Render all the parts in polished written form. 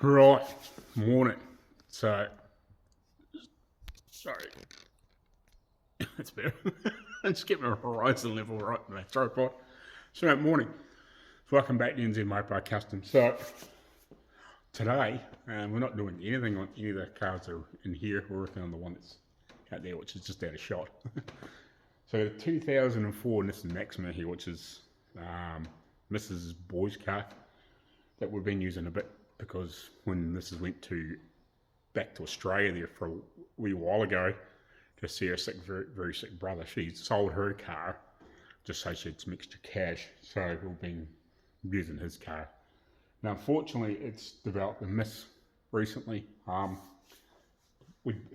Right, morning. So, sorry, that's better. Just get my horizon level right in my tripod. So, morning. Welcome back to NZ Motor Customs. So, today, we're not doing anything on any of the cars that are in here. We're working on the one that's out there, which is just out of shot. So, the 2004 Nissan Maxima here, which is Mrs. Boy's car that we've been using a bit, because when Mrs. went back to Australia there for a wee while ago to see her sick, very, very sick brother, she sold her car just so she had some extra cash. So we've been using his car. Now, unfortunately, it's developed a miss recently.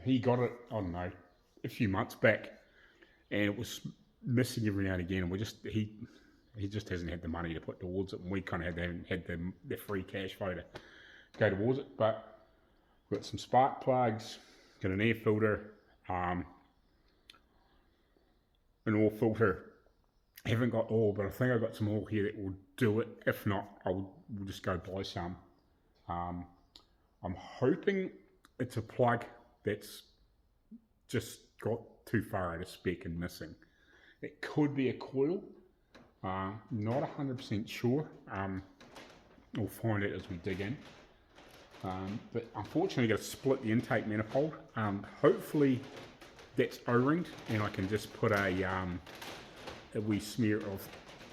He got it, I don't know, a few months back, and it was missing every now and again. And he just hasn't had the money to put towards it, and we kind of had the free cash flow to go towards it. But we've got some spark plugs, got an air filter, an oil filter. I haven't got oil, but I think I've got some oil here that will do it. If not, we'll just go buy some. I'm hoping it's a plug that's just got too far out of spec and missing. It could be a coil. Not 100% sure. We'll find it as we dig in. But unfortunately, got to split the intake manifold. Hopefully, that's O-ringed, and I can just put a wee smear of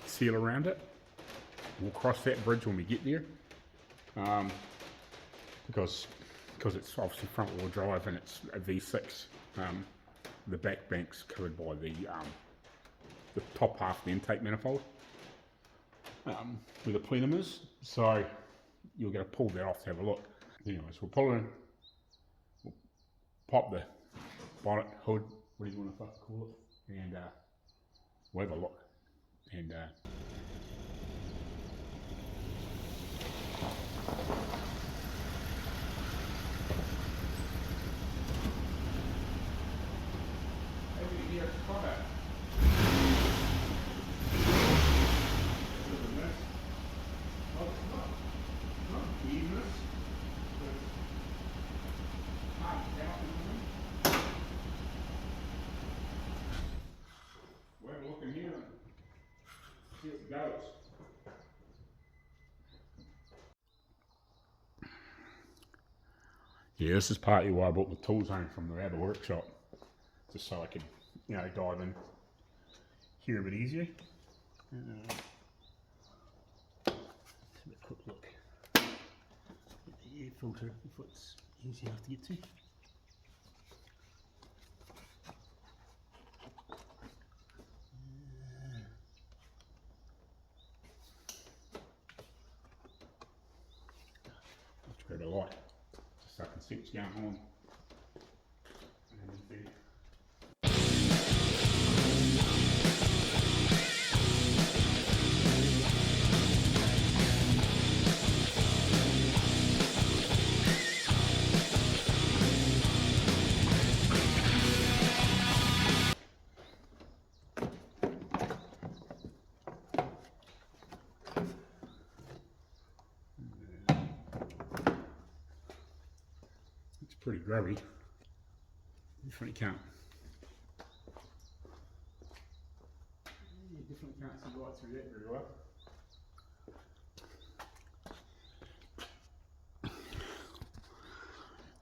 seal around it. We'll cross that bridge when we get there, because it's obviously front wheel drive and it's a V6. The back bank's covered by the top half of the intake manifold, where the plenum is. So you'll get to pull that off to have a look. Anyways, we'll pull it in, we'll pop the bonnet, hood, what do you want to call it, and we'll have a look. And goes. Yeah, this is partly why I bought the tools home from the other workshop, just so I could, dive in here a bit easier. Have a quick look at the air filter if it's easy enough to get to. Grab a light, just so I can see what's going on. It's pretty grubby. Definitely can't. You definitely can't see right through that very well.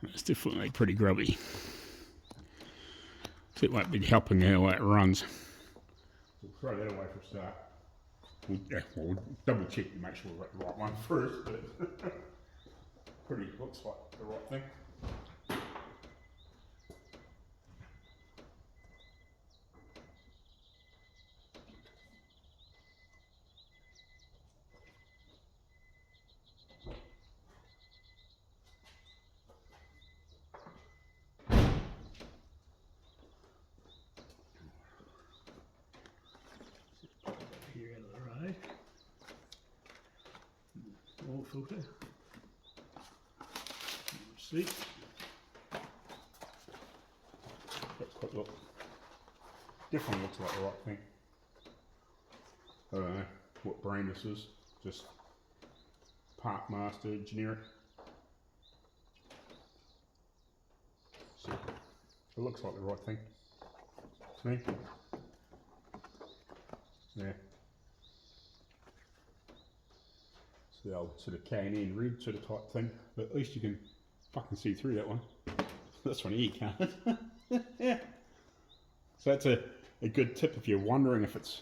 It's definitely pretty grubby. So it won't be helping how it runs. We'll throw that away for a start. We'll double check to make sure we've got the right one first, but pretty looks like the right thing. Here out of the road. Oil filter. See. Let's quick look. Definitely looks like the right thing. I don't know what brand this is. Just Park Master generic. It looks like the right thing to me. Yeah. It's the old sort of K&N red sort of type thing, but at least you can fucking see through that one. This one here you can't. Yeah. So that's a good tip if you're wondering if it's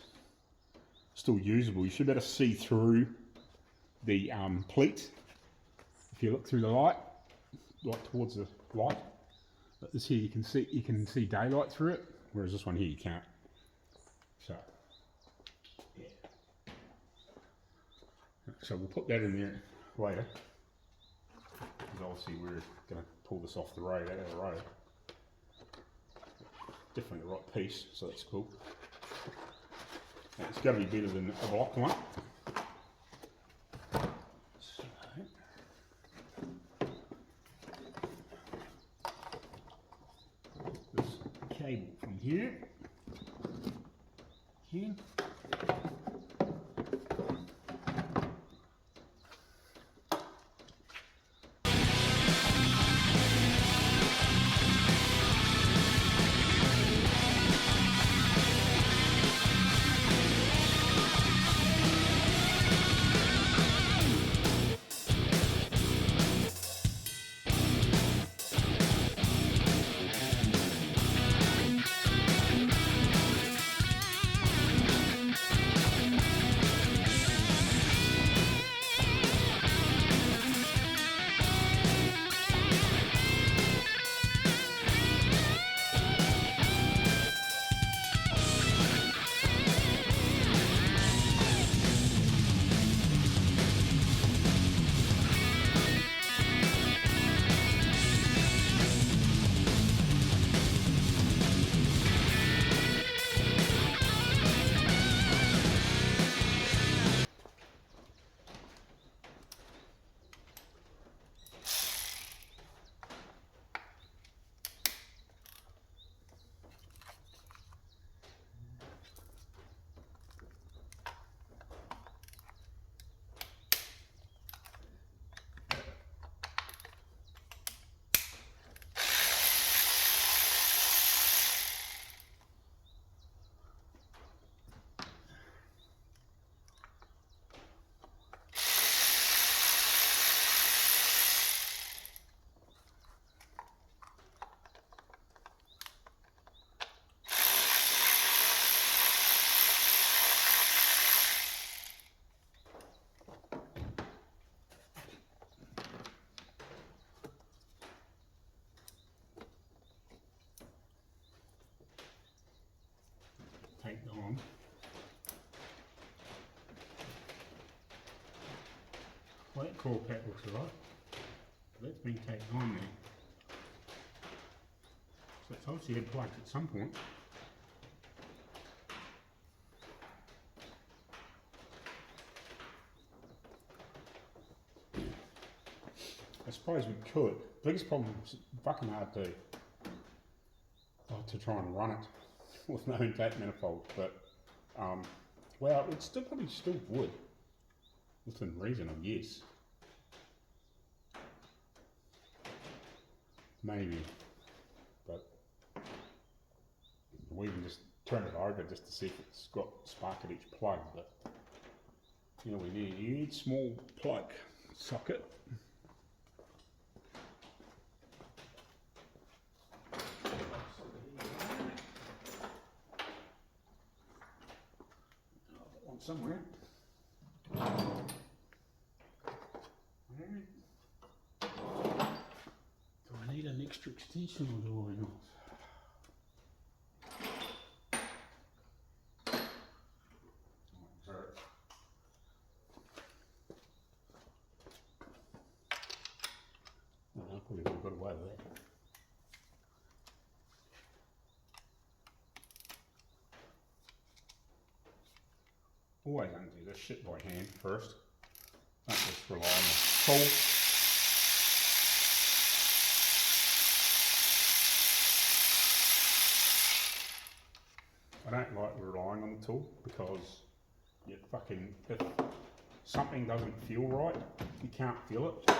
still usable. You should be able to see through the pleat if you look through the light, like towards the light. But this here you can see daylight through it, whereas this one here you can't. So yeah. So we'll put that in there later, because obviously we're going to pull this off the road, out of the road. Definitely the right piece, so that's cool. And it's got to be better than a block one. So, this cable from here. Here. Take that on. Well, that core pack looks alright. That's been taken on there. So it's obviously had plugs at some point. I suppose we could. The biggest problem is fucking hard to try and run it with no intake manifold, but well, it still probably would within reason, I guess. Maybe, but we can just turn it over just to see if it's got spark at each plug. But you know, we need small plug socket. Somewhere. Do I need an extra extension or do I not? Well, I probably would have got away with that. Always undo this shit by hand first. Don't just rely on the tool. I don't like relying on the tool because if something doesn't feel right, you can't feel it.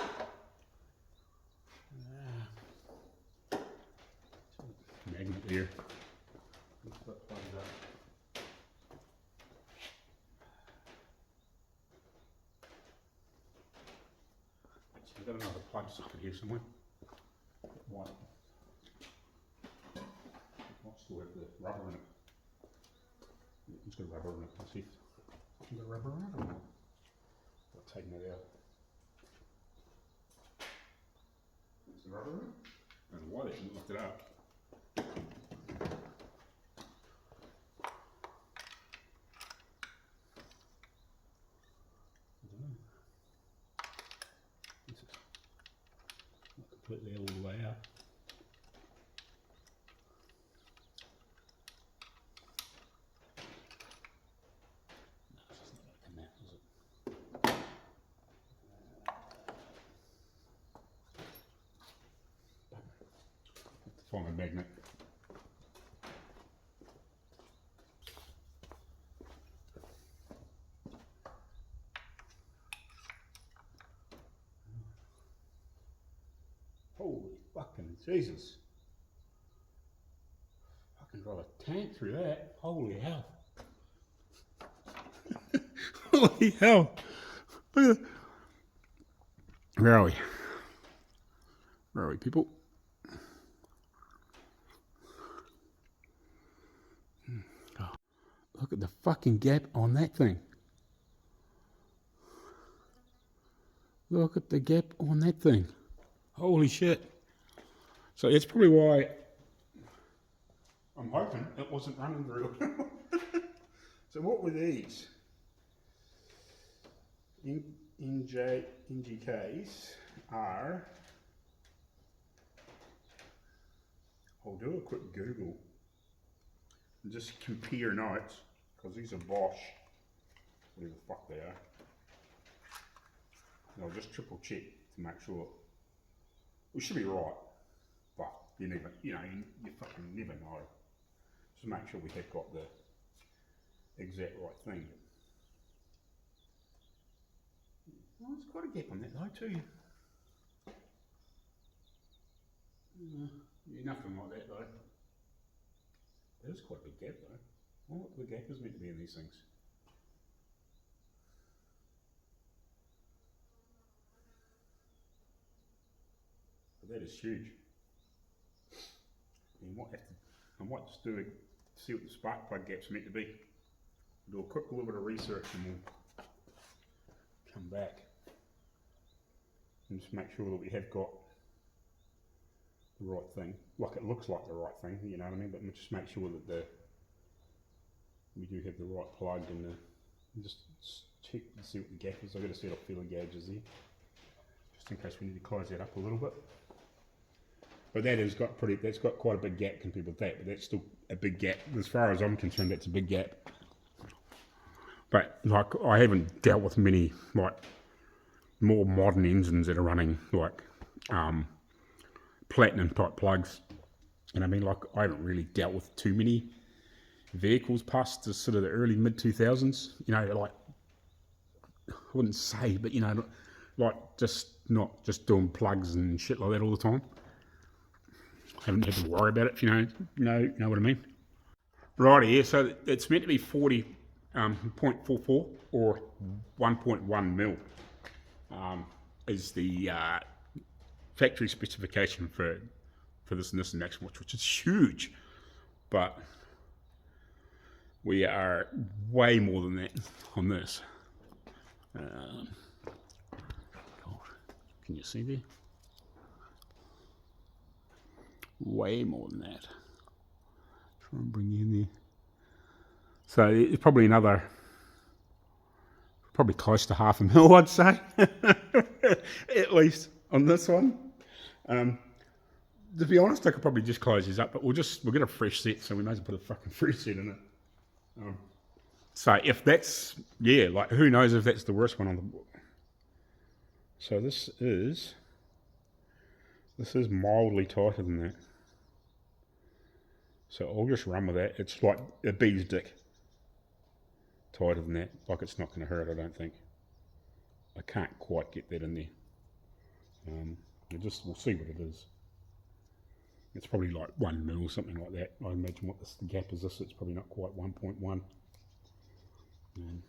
magnet there. Let's put plugs up. Actually, I've got another plug socket here somewhere. White. Might still have the rubber in it. It's got rubber in it. Let's see. It's got rubber in it or not? I've taken it out. There's the rubber in it. I don't know why they didn't lift it up. Completely all the way out. No, it's just not going to come out, is it? Have to find a magnet. Holy fucking Jesus. Fucking drive a tank through that. Holy hell. Holy hell. Look at that. Where are we? Where are we, people? Oh, look at the fucking gap on that thing. Look at the gap on that thing. Holy shit. So it's probably why I'm hoping it wasn't running very well. So what were these? NGKs are, I'll do a quick Google and just compare notes, because these are Bosch, whatever the fuck they are. And I'll just triple check to make sure. We should be right, but you never, you fucking never know. Just make sure we have got the exact right thing. Oh, it's got a gap on that though too. Yeah, nothing like that though. That is quite a big gap though. I wonder what the gap is meant to be in these things. But that is huge. You might have to, I might just see what the spark plug gap's meant to be. Do a quick little bit of research and we'll come back and just make sure that we have got the right thing. Like it looks like the right thing, you know what I mean? But we'll just make sure that we do have the right plug and just check and see what the gap is. I've got a set of feeler gauges here, just in case we need to close that up a little bit. But that's got quite a big gap compared with that, but that's still a big gap. As far as I'm concerned, that's a big gap. But like, I haven't dealt with many like more modern engines that are running like platinum type plugs. And I mean, like, I haven't really dealt with too many vehicles past the sort of the early mid 2000s. You know, like, I wouldn't say, but you know, like not just doing plugs and shit like that all the time. Haven't had to worry about it, if you know what I mean. Righty, yeah, so it's meant to be 40.44 or 1.1 mil is the factory specification for this Nissan Maxima watch, which is huge, but we are way more than that on this. God, can you see there? Way more than that. Try and bring you in there. So it's probably probably close to 0.5 mil, I'd say, at least on this one. To be honest, I could probably just close these up, but we'll get a fresh set, so we may as well put a fucking fresh set in it. So if that's, yeah, like who knows if that's the worst one on the book. So this is mildly tighter than that. So I'll just run with that. It's like a bee's dick tighter than that. Like it's not going to hurt, I don't think. I can't quite get that in there. We'll see what it is. It's probably like 1 mil or something like that. I imagine what the gap is this, it's probably not quite 1.1. And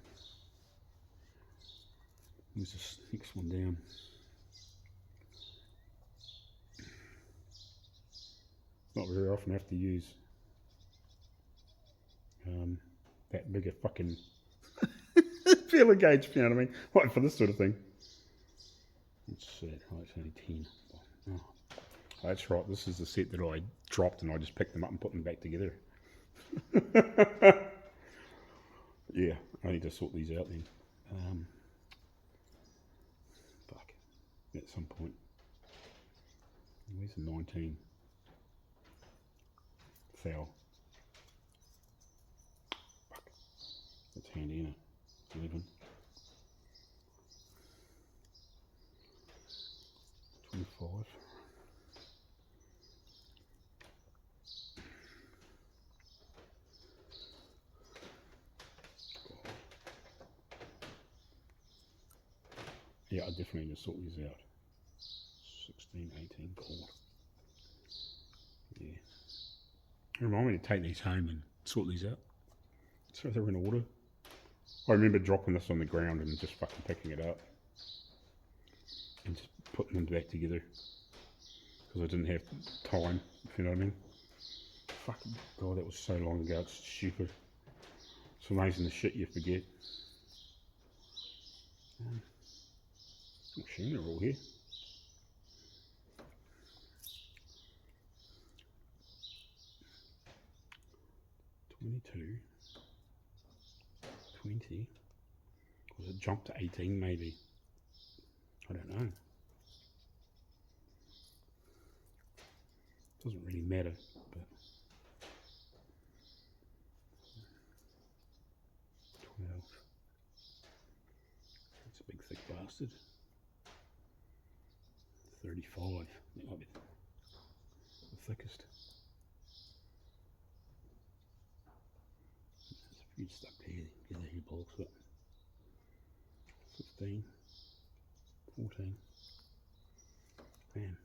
there's this next one down. Not very often I have to use that bigger fucking feeler gauge, you know what I mean? Like for this sort of thing. What's that? Oh, it's only 10. Oh, that's right, this is the set that I dropped and I just picked them up and put them back together. Yeah, I need to sort these out then. Fuck, at some point. Where's the 19? Foul. Fuck. That's handy, isn't it? 11. 25. Yeah, I definitely need to sort these out. 16, 18, cord. Yeah. Remind me to take these home and sort these out. So they're in order. I remember dropping this on the ground and just fucking picking it up. And just putting them back together. Because I didn't have time, if you know what I mean. Fucking God, that was so long ago, it's stupid. It's amazing the shit you forget. Machine are all here. $22, $20. Was it jumped to 18 maybe? I don't know. Doesn't really matter, but 12. That's a big thick bastard. 35. That might be the thickest. There's a few stuck there. Get the hair bollocks up. 15. 14. Man.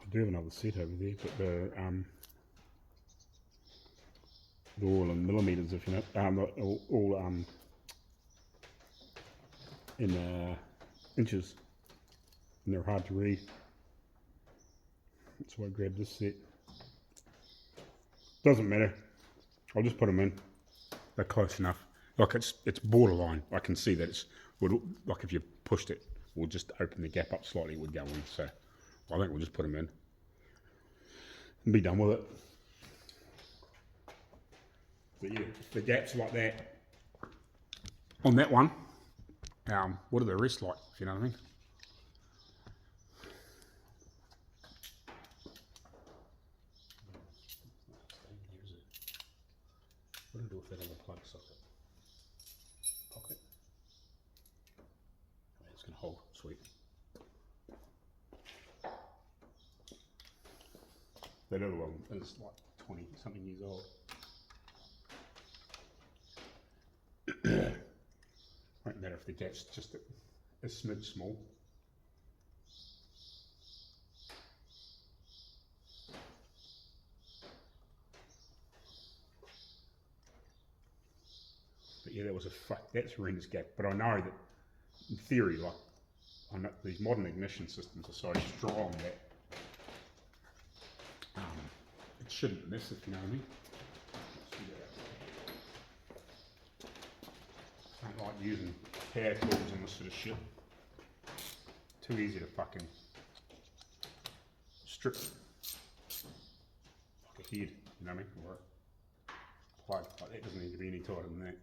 I do have another set over there, but they're all in millimeters, if you know. All in inches, and they're hard to read. That's why I grabbed this set. Doesn't matter. I'll just put them in. They're close enough. Like it's borderline. I can see that it's like if you pushed it, we'll just open the gap up slightly. It would go in. So I think we'll just put them in and be done with it. But yeah, the gaps like that on that one. What are the rest like, if you know what I mean? What do I do with that other plug socket? Pocket? Oh, it's going to hold, sweet. That other one is like 20 something years old. Won't matter if the gap's just a smidge small. But yeah, that was that's a horrendous gap. But I know that in theory, like, I know these modern ignition systems are so strong that it shouldn't miss, if you know what I mean. I don't like using power tools and this sort of shit. Too easy to fucking strip like a head, you know what I mean? Or a plug. Like that doesn't need to be any tighter than that.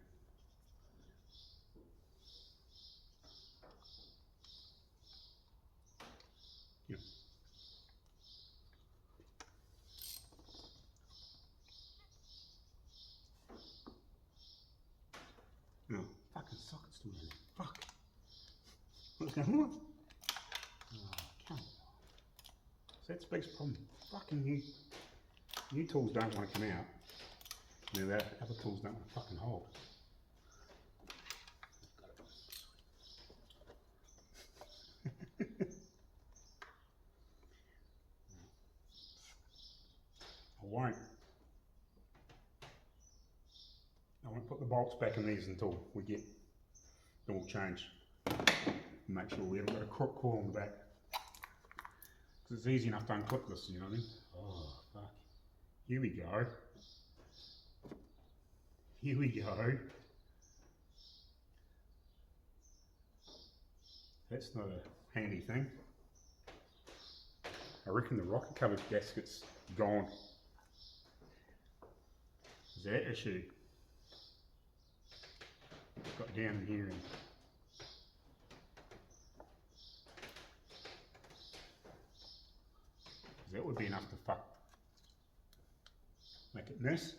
Yeah. No, fucking socket's still in there. Fuck. What's going on? Oh, come on. So that's the biggest problem. Fucking new tools don't want to come out. You know, other tools don't want to fucking hold. bolts back in these until we get them all changed. Make sure we haven't got a crook coil on the back. Because it's easy enough to unclip this, you know what I mean? Oh, fuck. Here we go. Here we go. That's not a handy thing. I reckon the rocket covered gasket's gone. Is that issue? Got down here and that would be enough to make it miss.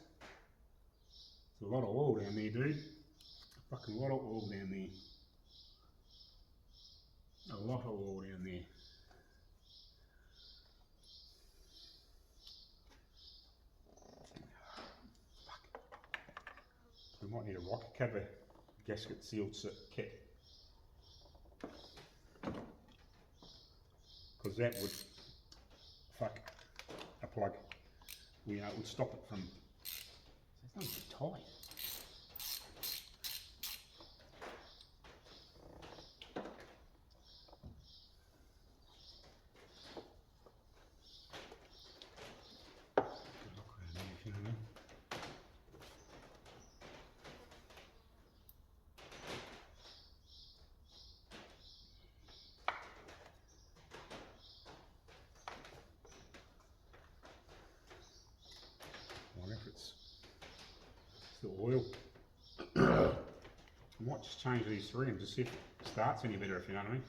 There's a lot of oil down there, dude. A fucking lot of oil down there. A lot of oil down there. Fuck. We might need a rocket cover gasket sealed kit. Because that would fuck a plug. You know, it would stop it from. It's not even tight. It's the oil. I might just change these three and just see if it starts any better, if you know what I mean.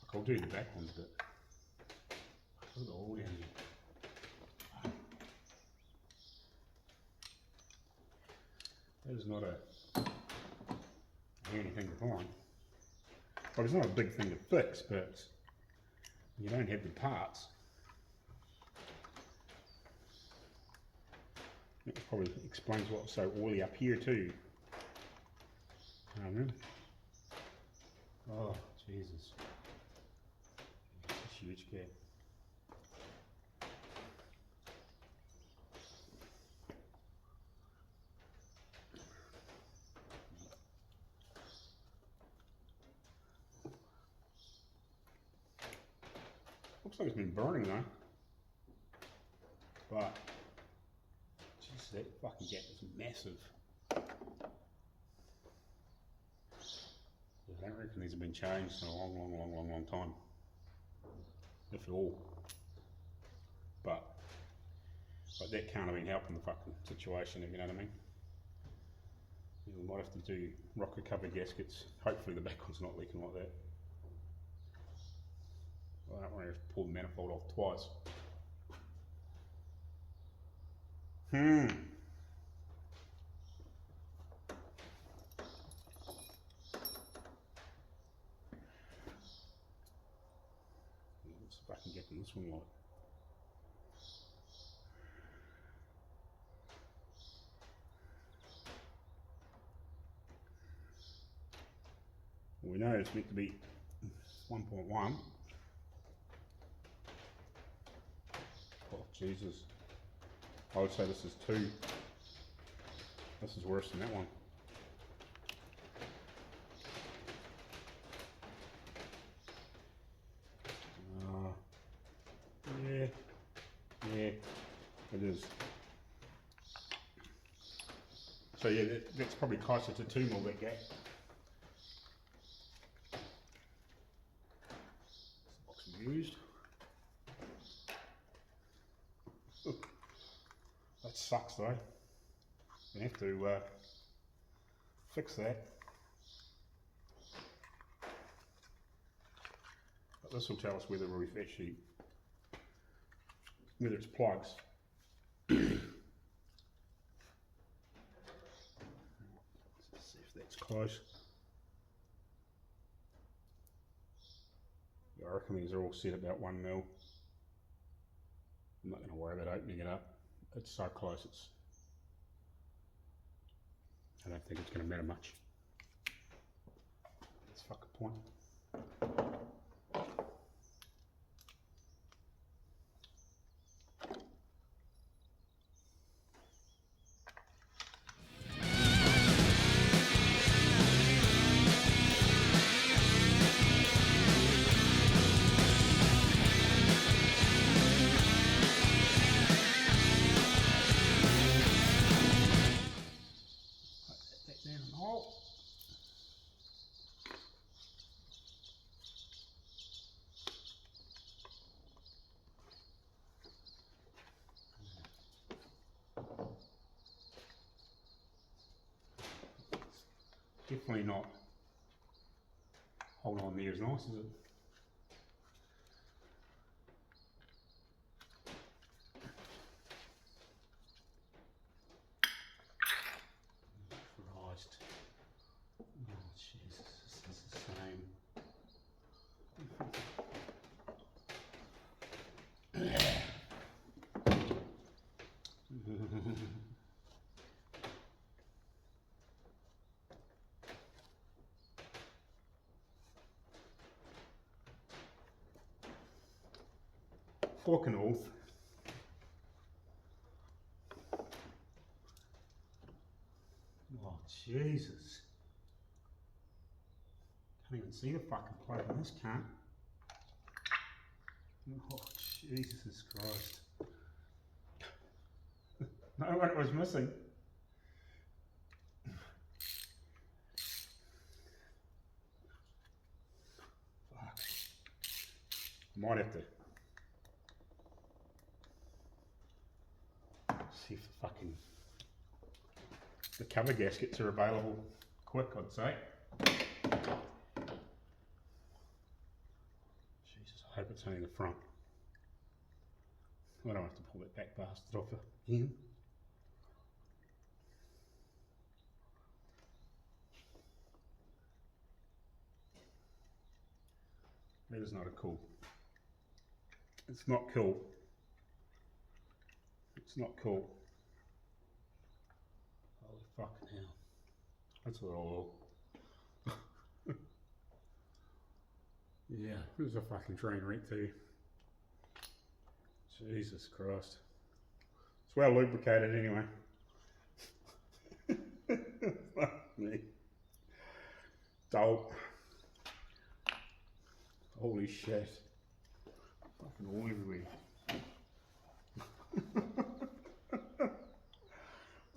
Like I'll do the back ones, but look at the oil down here. That is not a handy thing to find. Well, it's not a big thing to fix, but you don't have the parts. It probably explains what's so oily up here too. Oh, Jesus. It's a huge gap. Looks like it's been burning though. But that fucking gap is massive. I don't reckon these have been changed in a long time. If at all. But that can't have been helping the fucking situation, if you know what I mean. We might have to do rocket covered gaskets. Hopefully the back one's not leaking like that. I don't want to pull the manifold off twice. Let's see if I can get to this one right. We know it's meant to be 1.1. Oh Jesus. I would say this is 2. This is worse than that one. Yeah, it is. So yeah, that's probably closer to 2 mil that gap. This box is used. Ooh. That sucks though. We have to fix that. But this will tell us whether we've actually, whether it's plugs. Let's see if that's close. Yeah, I reckon these are all set about 1 mil. I'm not going to worry about opening it up. It's so close, I don't think it's going to matter much. That's the fucking point. Definitely not hold on there as nice, is it? Christ. Oh Jesus, this is the same. Fucking oath. Oh Jesus. Can't even see the fucking plate on this, can't. Oh Jesus Christ. No one was missing. Fuck. Might have to see if the cover gaskets are available quick, I'd say. Jesus, I hope it's only the front. I don't have to pull that back bastard off again. That is not a cool. It's not cool. It's not cool. Holy fucking hell. That's what all. Yeah, it was a fucking train wreck too. Jesus Christ. It's well lubricated anyway. Fuck me. Dope. Holy shit. Fucking all everywhere.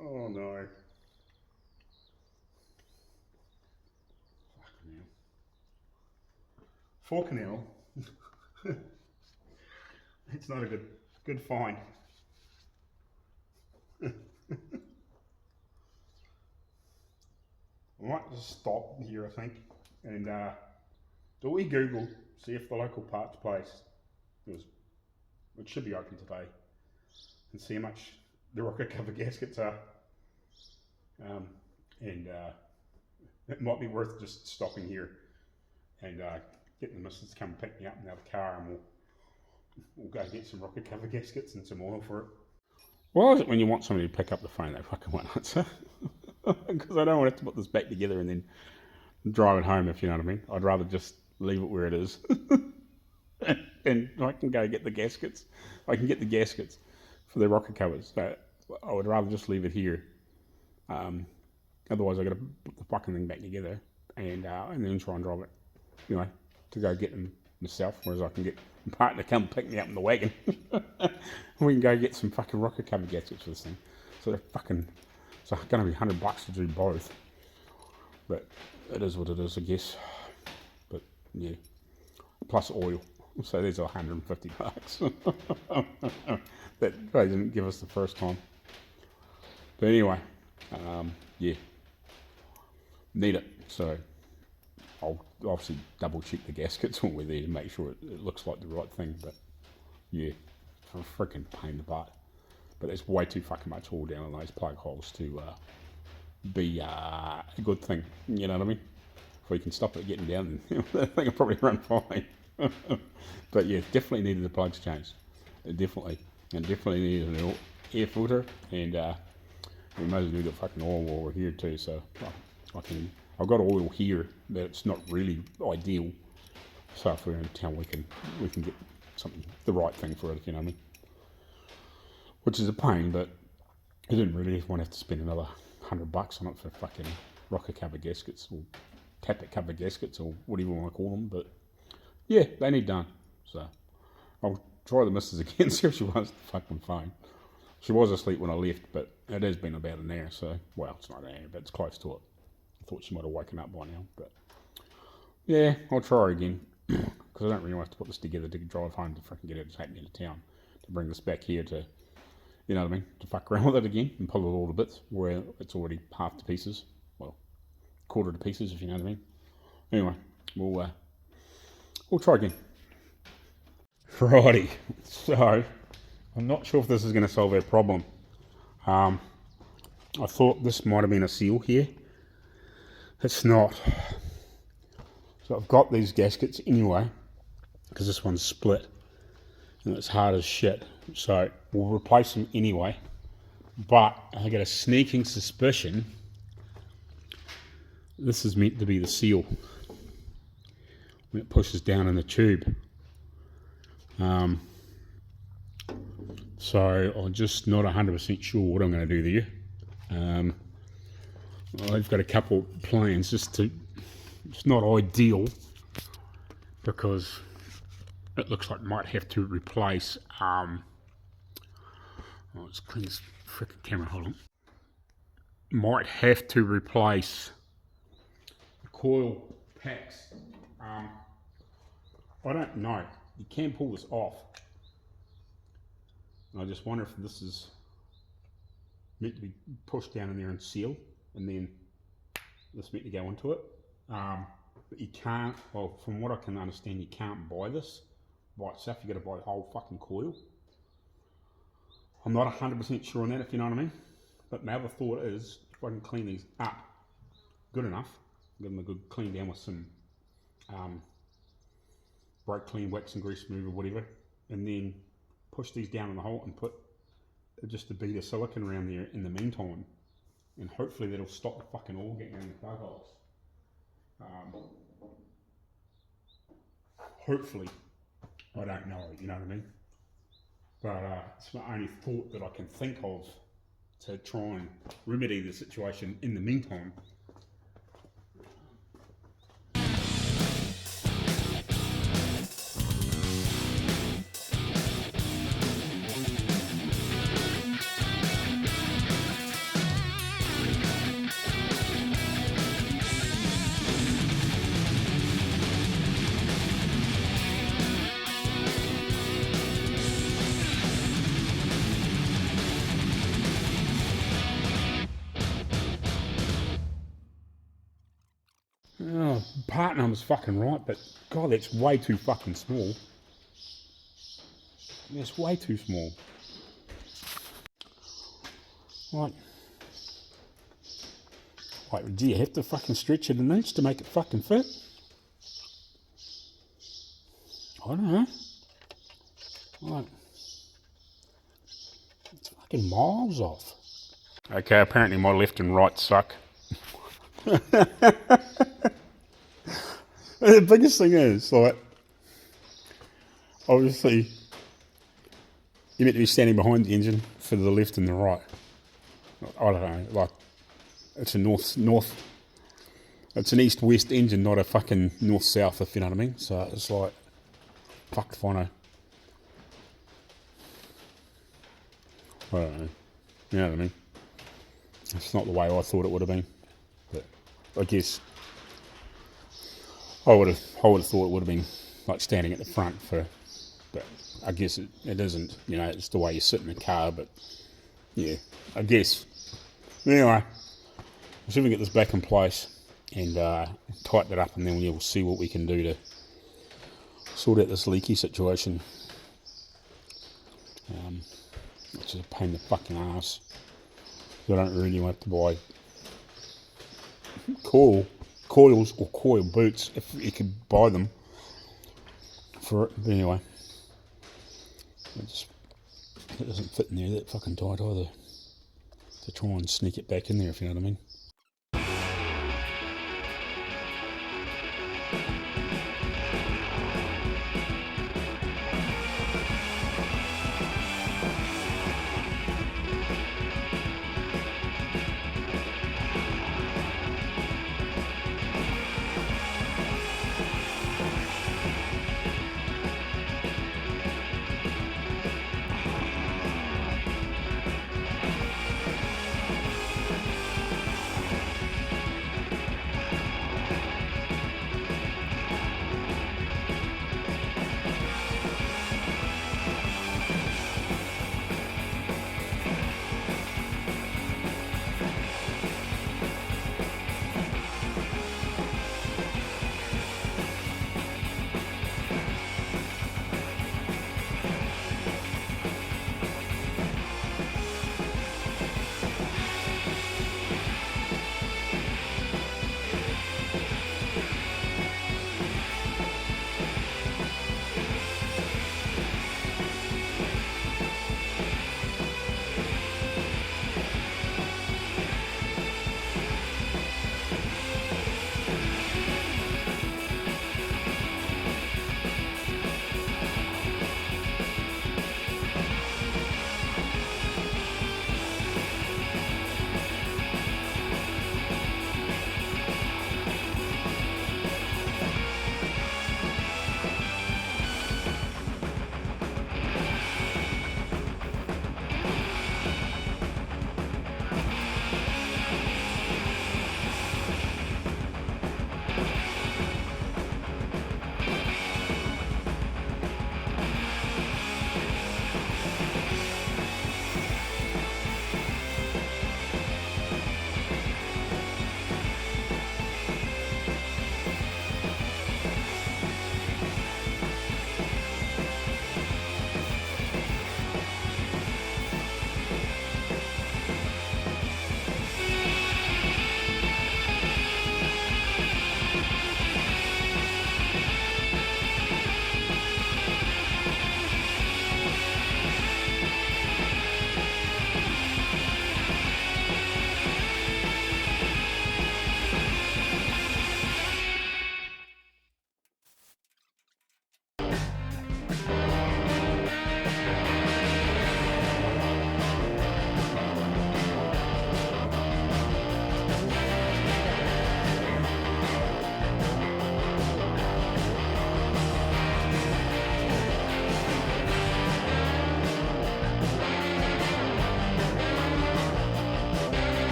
Oh no. Fucking hell. It's not a good find. I might just stop here, I think, and do we Google, see if the local parts place it should be open today, and see how much the rocket cover gaskets are. And it might be worth just stopping here and getting the missus to come pick me up in the other car, and we'll go get some rocket cover gaskets and some oil for it. Why is it when you want somebody to pick up the phone, they fucking won't answer? Because I don't want to have to put this back together and then drive it home, if you know what I mean. I'd rather just leave it where it is. And I can go get the gaskets. I can get the gaskets for the rocket covers. So I would rather just leave it here. Otherwise I got to put the fucking thing back together and then try and drive it, you know, to go get them myself. Whereas I can get my partner to come pick me up in the wagon. We can go get some fucking rocket cover gaskets for this thing. So they're fucking, it's going to be $100 to do both. But it is what it is, I guess. But yeah, plus oil. So there's $150 that they didn't give us the first time. But anyway, yeah, need it. So I'll obviously double check the gaskets when we're there to make sure it looks like the right thing. But yeah, it's a freaking pain in the butt. But there's way too fucking much oil down in those plug holes to be a good thing. You know what I mean? If we can stop it getting down, then that thing will probably run fine. But yeah, definitely needed the plugs changed. It definitely needed an air filter, and we might as well do the fucking oil while we're here too. So I've got oil here, but it's not really ideal. So if we're in town, we can get something, the right thing for it, you know what I mean? Which is a pain, but I didn't really want to have to spend another $100 on it for fucking rocket cover gaskets or tappet cover gaskets or whatever you want to call them. But yeah, they need done. So I'll try the missus again, see if she wants the fucking phone. She was asleep when I left, but it has been about an hour, so, well, it's not an hour, but it's close to it. I thought she might have woken up by now, but yeah, I'll try her again, because I don't really want to have to put this together to drive home to fucking get her to take me into town, to bring this back here to, you know what I mean, to fuck around with it again and pull it all to bits, where it's already half to pieces, well, quarter to pieces, if you know what I mean. Anyway, we'll try again. Righty, so I'm not sure if this is going to solve our problem. I thought this might have been a seal here. It's not. So I've got these gaskets anyway, because this one's split and it's hard as shit. So we'll replace them anyway. But I get a sneaking suspicion this is meant to be the seal when it pushes down in the tube. So I'm just not 100% sure what I'm going to do there. I've got a couple plans. It's not ideal because it looks like I might have to replace. Let's clean this frickin' camera. Hold on. Might have to replace the coil packs. I don't know. You can pull this off. I just wonder if this is meant to be pushed down in there and seal, and then this meant to go into it. But you can't, well, from what I can understand, you can't buy this by itself. You got to buy the whole fucking coil. I'm not 100% sure on that, if you know what I mean. But my other thought is, if I can clean these up good enough, give them a good clean down with some brake clean, wax and grease remover, whatever, and then push these down in the hole and put just a bead of silicone around there in the meantime, and hopefully that'll stop the fucking oil getting in the plug holes. Hopefully, I don't know, you know what I mean? But it's my only thought that I can think of to try and remedy the situation in the meantime. Oh, part number's fucking right, but God, that's way too fucking small. That's way too small. Like, do you have to fucking stretch it an inch to make it fucking fit? I don't know. Like, it's fucking miles off. Okay, apparently my left and right suck. The biggest thing is, like, obviously, you're meant to be standing behind the engine for the left and the right. I don't know, like, it's a it's an east-west engine, not a fucking north-south, if you know what I mean. So it's like, fuck if I know. I don't know. You know what I mean? It's not the way I thought it would have been. But I guess I would have thought it would have been like standing at the front but I guess it isn't, you know, it's the way you sit in the car, but yeah, I guess. Anyway, we'll see if we can get this back in place and tighten it up, and then we'll see what we can do to sort out this leaky situation, which is a pain in the fucking ass. I don't really want to buy coils or coil boots if you could buy them for it. But anyway, it doesn't fit in there that fucking tight either to try and sneak it back in there, if you know what I mean.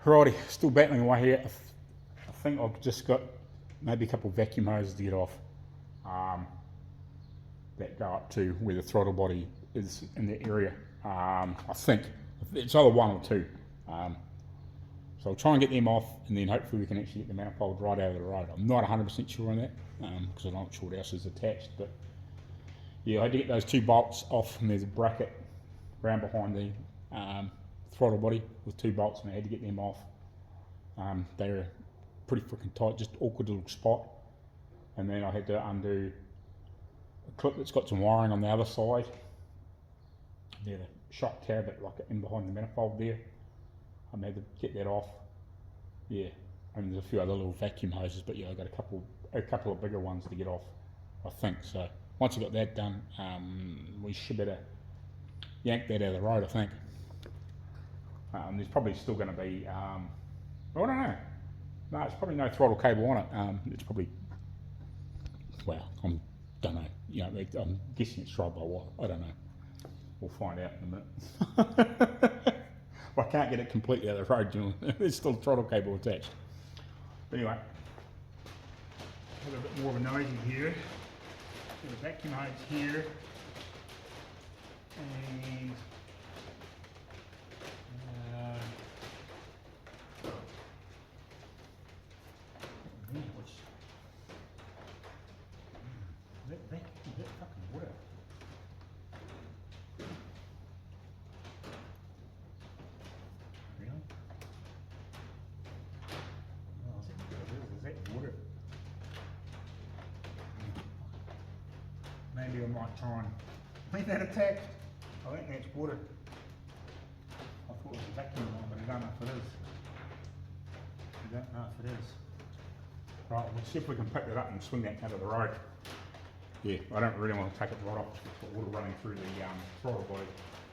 Alrighty, still battling away here. I think I've just got maybe a couple of vacuum hoses to get off that go up to where the throttle body is in the area. I think it's either one or two. So I'll try and get them off, and then hopefully we can actually get the manifold right out of the road. I'm not 100% sure on that because I'm not sure what else is attached. But yeah, I had to get those 2 bolts off, and there's a bracket round behind the throttle body with 2 bolts, and I had to get them off. They were pretty freaking tight, just awkward little spot. And then I had to undo a clip that's got some wiring on the other side near the shock cabinet, like in behind the manifold there. I had to get that off. Yeah, and there's a few other little vacuum hoses, but yeah, I got a couple of bigger ones to get off, I think. So once I got that done, we should better yank that out of the road, I think. There's probably still going to be, I don't know. No, it's probably no throttle cable on it. It's probably, well, I don't know. You know, I'm guessing it's right by what. I don't know. We'll find out in a minute. I can't get it completely out of the road, you know. There's still a throttle cable attached. But anyway, a little bit more of a noisy here. Got a vacuum hose here. And that fucking water. Really? Oh, is that water? Maybe I might try and leave that attached. I think that's water. I thought it was a vacuum one, but I don't know if it is. I don't know if it is. Right, we'll see if we can pick it up and swing that out of the road. Yeah, I don't really want to take it right off with water running through the throttle body.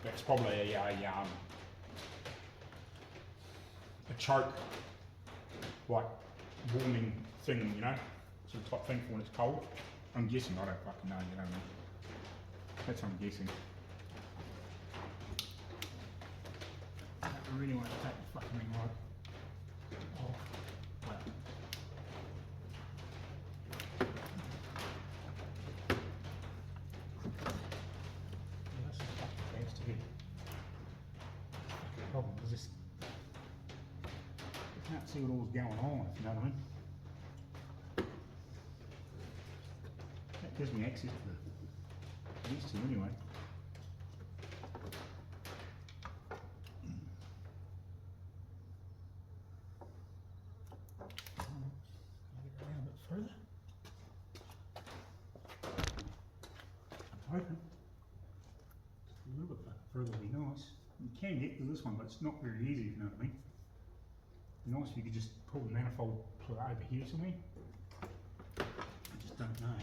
That's probably a choke, like warming thing, you know, sort of type thing for when it's cold. I'm guessing, I don't fucking know, you know what I mean? That's what I'm guessing. I don't really want to take the fucking thing right off. Well. Problem is just, I can't see what all's going on, if you know what I mean. That gives me access to these two anyway. Get around a bit further. I'm hoping a little bit further would be nice. You can get to this one, but it's not very easy, if you know what I mean. It'd be nice if you could just pull the manifold over here somewhere. I just don't know.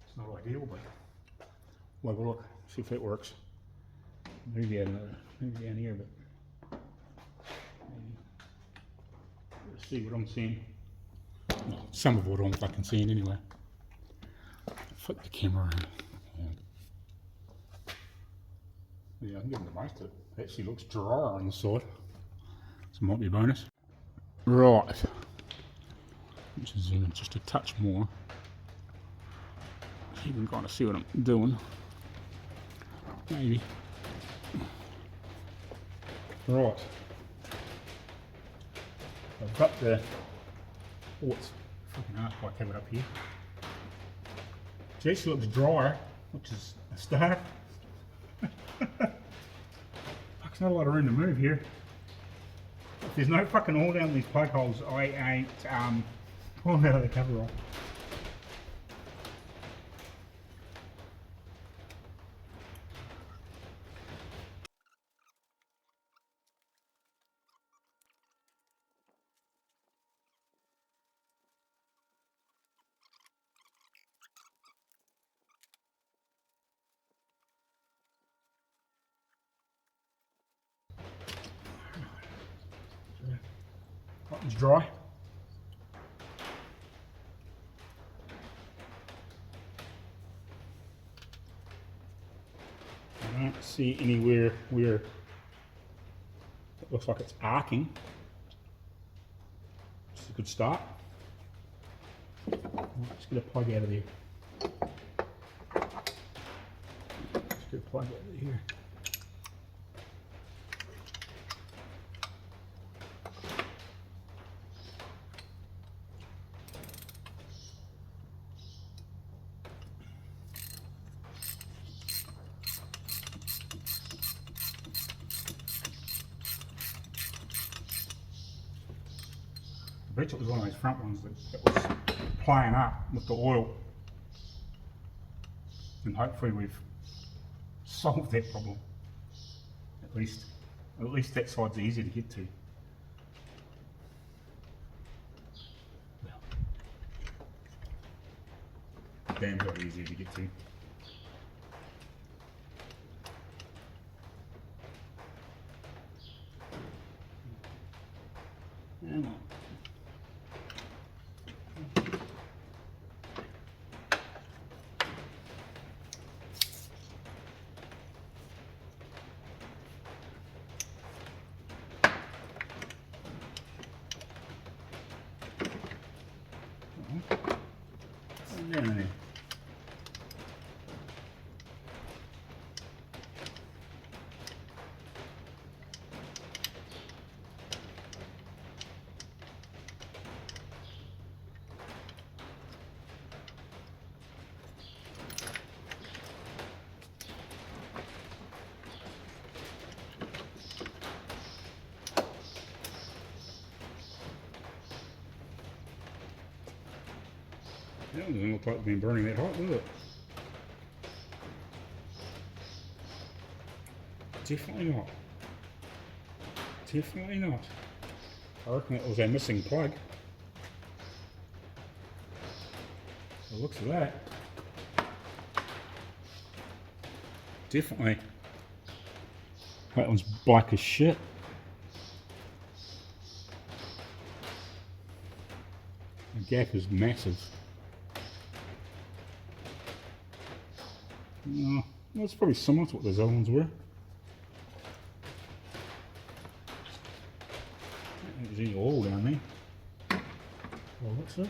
It's not ideal, but we'll have a look, see if it works. Maybe add another, maybe down here, but see what I'm seeing. Well, some of what I'm fucking seeing anyway. Flip the camera around. Yeah, I'm getting the most of it. It actually looks drier on the side. So it might be a bonus. Right. Let's zoom in just a touch more. So you can kind of see what I'm doing. Maybe. Right. I've got the, oh, it's fucking Arco cable up here. It actually looks drier, which is a start. Fuck's not a lot of room to move here. If there's no fucking oil down these plug holes, I ain't pulling out of the cover off. Button's dry. see anywhere where it looks like it's arcing. It's a good start. Let's get a plug out of there. Let's get a plug out of here. I bet it was one of those front ones that was playing up with the oil, and hopefully we've solved that problem. At least that side's easier to get to. Damn got easier to get to. Come on. Down there. That doesn't look like it's been burning that hot, does it? Definitely not. Definitely not. I reckon it was our missing plug. By the looks of that. Definitely. That one's black as shit. The gap is massive. Well, it's probably similar to what those other ones were. There's any oil down there. Well, what's that?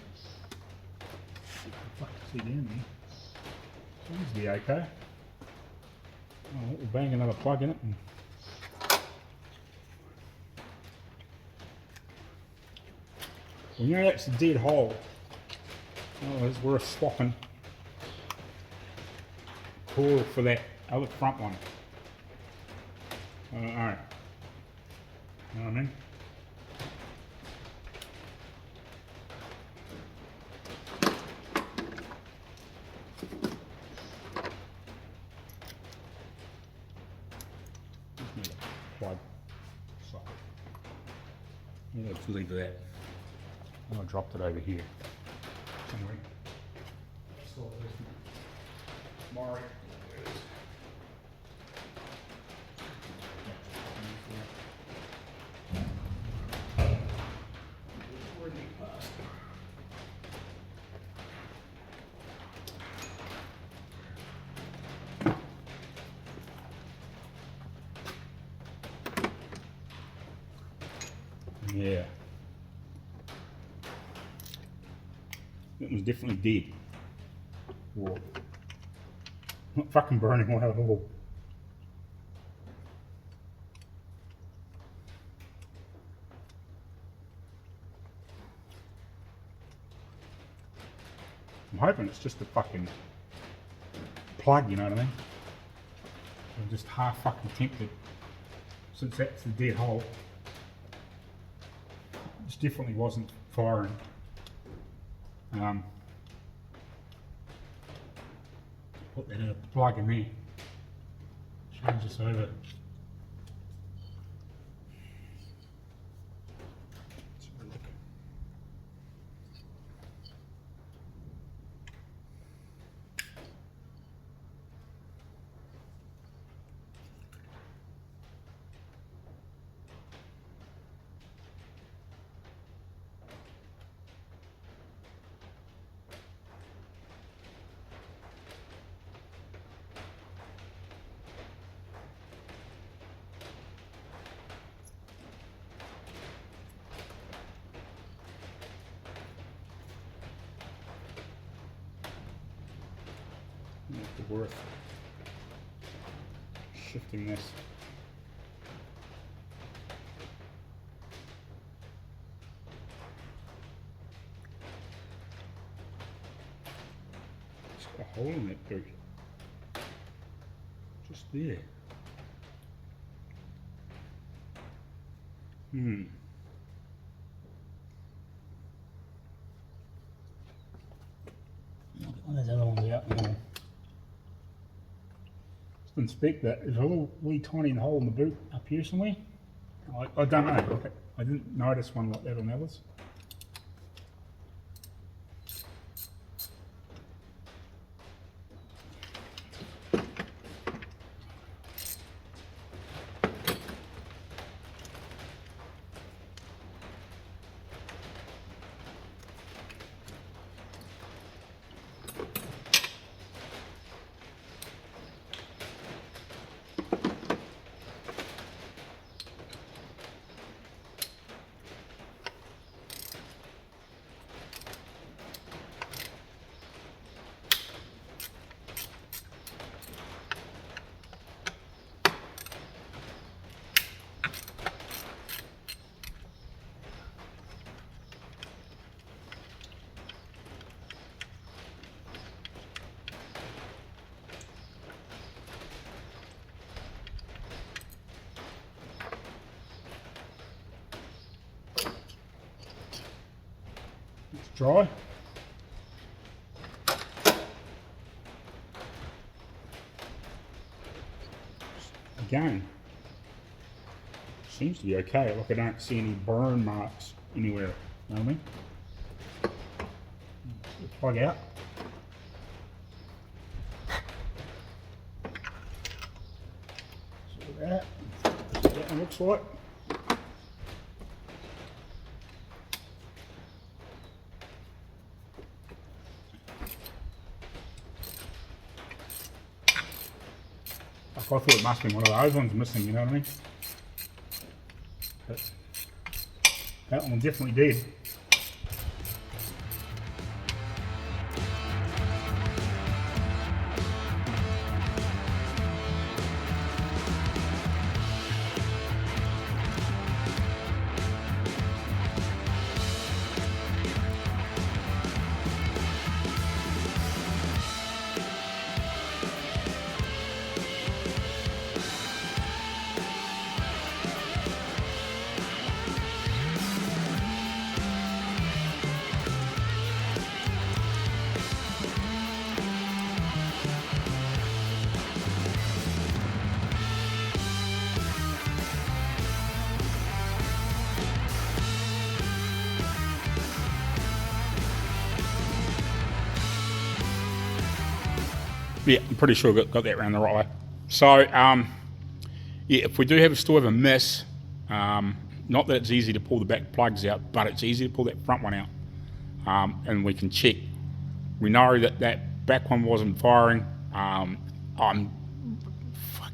I can see down there. Seems to be okay. Oh, we'll bang another plug in it. Well, you know that's a dead hole. Oh, it's worth swapping coil for that other front one. Alright. You know what I mean? Just need a plug. So, let's leave that. I dropped it over here somewhere. So there's Mark. Yeah. It was definitely dead. Whoa. Not fucking burning away at all. I'm hoping it's just a fucking plug, you know what I mean? I'm just half fucking tempted, since that's the dead hole. This definitely wasn't firing. Put that plug in there. Change this over. Might be worth shifting this. It's got a hole in that boot. Just there. There's other ones out there. Just inspect that. There's a little wee tiny hole in the boot up here somewhere. I don't know. I didn't notice one like that on the others. Dry. Again, seems to be okay. Look, I don't see any burn marks anywhere. You know what I mean? Plug out. So that one looks like. I thought it must be one of those ones missing, you know what I mean? But that one definitely did. Yeah, I'm pretty sure I got that around the right way. So, yeah, if we do still have a miss, not that it's easy to pull the back plugs out, but it's easy to pull that front one out. And we can check. We know that that back one wasn't firing. I'm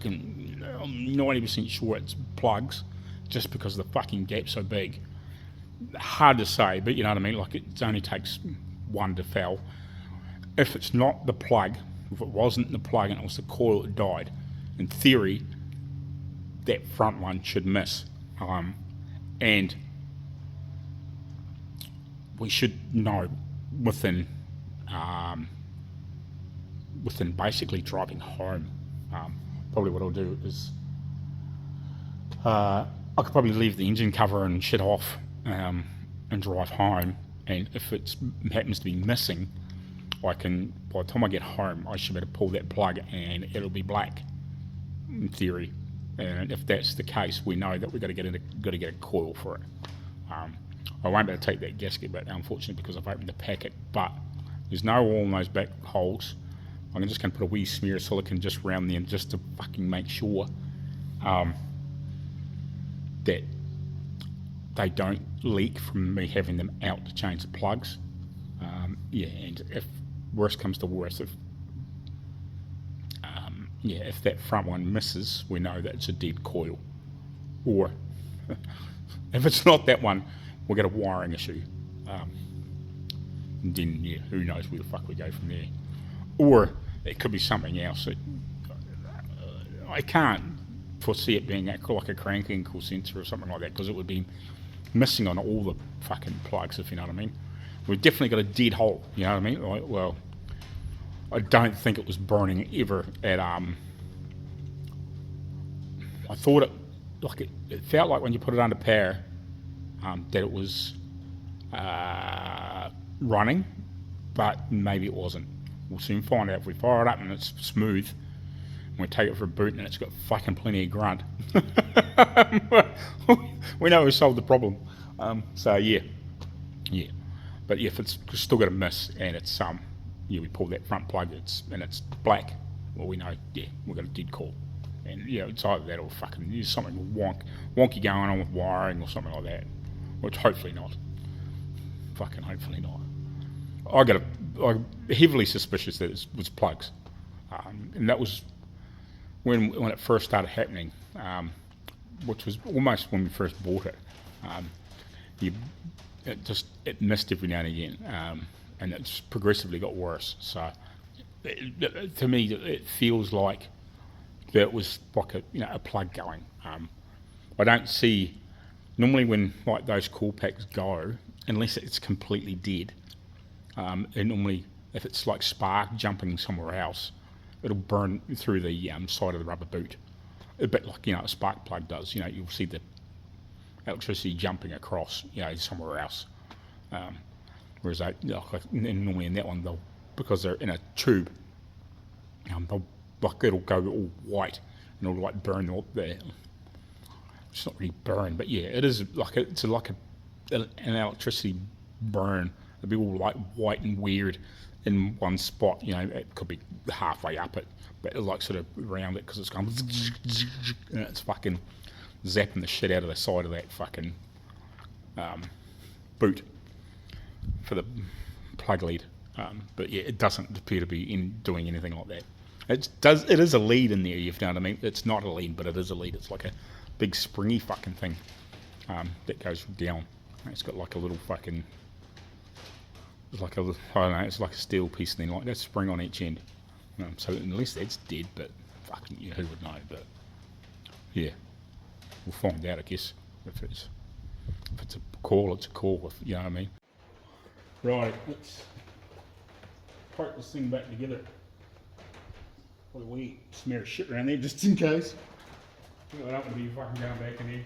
90% sure it's plugs, just because the fucking gap's so big. Hard to say, but you know what I mean? Like, it only takes one to foul. If it's not the plug, if it wasn't the plug and it was the coil that died, in theory, that front one should miss. And we should know within basically driving home. Probably what I'll do is I could probably leave the engine cover and shit off and drive home, and if it happens to be missing, I can, by the time I get home, I should be able to pull that plug and it'll be black, in theory. And if that's the case, we know that we've got to get a coil for it. I won't be able to take that gasket, but unfortunately, because I've opened the packet, but there's no oil in those back holes. I'm just going to put a wee smear of silicone just around them, just to fucking make sure that they don't leak from me having them out to change the plugs. Yeah, and if worst comes to worst, if that front one misses, we know that it's a dead coil. Or if it's not that one, we'll get a wiring issue. And then, yeah, who knows where the fuck we go from there. Or it could be something else. I can't foresee it being like a crank angle sensor or something like that, because it would be missing on all the fucking plugs, if you know what I mean. We've definitely got a dead hole, you know what I mean? Like, well, I don't think it was burning ever at I thought it felt like when you put it under power that it was running, but maybe it wasn't. We'll soon find out. If we fire it up and it's smooth, and we take it for a boot and it's got fucking plenty of grunt, we know we solved the problem. So yeah. But if it's still got a miss and it's we pull that front plug, and it's black, well, we know, we've got a dead call. And it's either that or fucking there's something wonky going on with wiring or something like that, which hopefully not. Fucking hopefully not. I'm heavily suspicious that it was plugs, and that was when it first started happening, which was almost when we first bought it. It missed every now and again, and it's progressively got worse. So to me, it feels like that was like a plug going. I don't see, normally when like those cool packs go, unless it's completely dead, and normally if it's like spark jumping somewhere else, it'll burn through the side of the rubber boot, a bit like a spark plug does. You'll see the electricity jumping across somewhere else, whereas normally in that one, because they're in a tube, it'll go all white and it'll like burn up there. It's not really burn, but it is it's like an electricity burn. It'll be all like white and weird in one spot. It could be halfway up it, but it'll like sort of around it, because it's going and it's fucking zapping the shit out of the side of that fucking boot for the plug lead. But it doesn't appear to be doing anything like that. It is a lead in there, you know what I mean? It's not a lead, but it is a lead. It's like a big springy fucking thing that goes down. It's got like a little fucking, I don't know, it's like a steel piece thing, like that spring on each end. So unless that's dead, but fucking who would know? But yeah, we'll find out, I guess. If it's a call, it's a call. You know what I mean? Right, let's poke this thing back together. We smear shit around there just in case. I don't want to be fucking going back in here.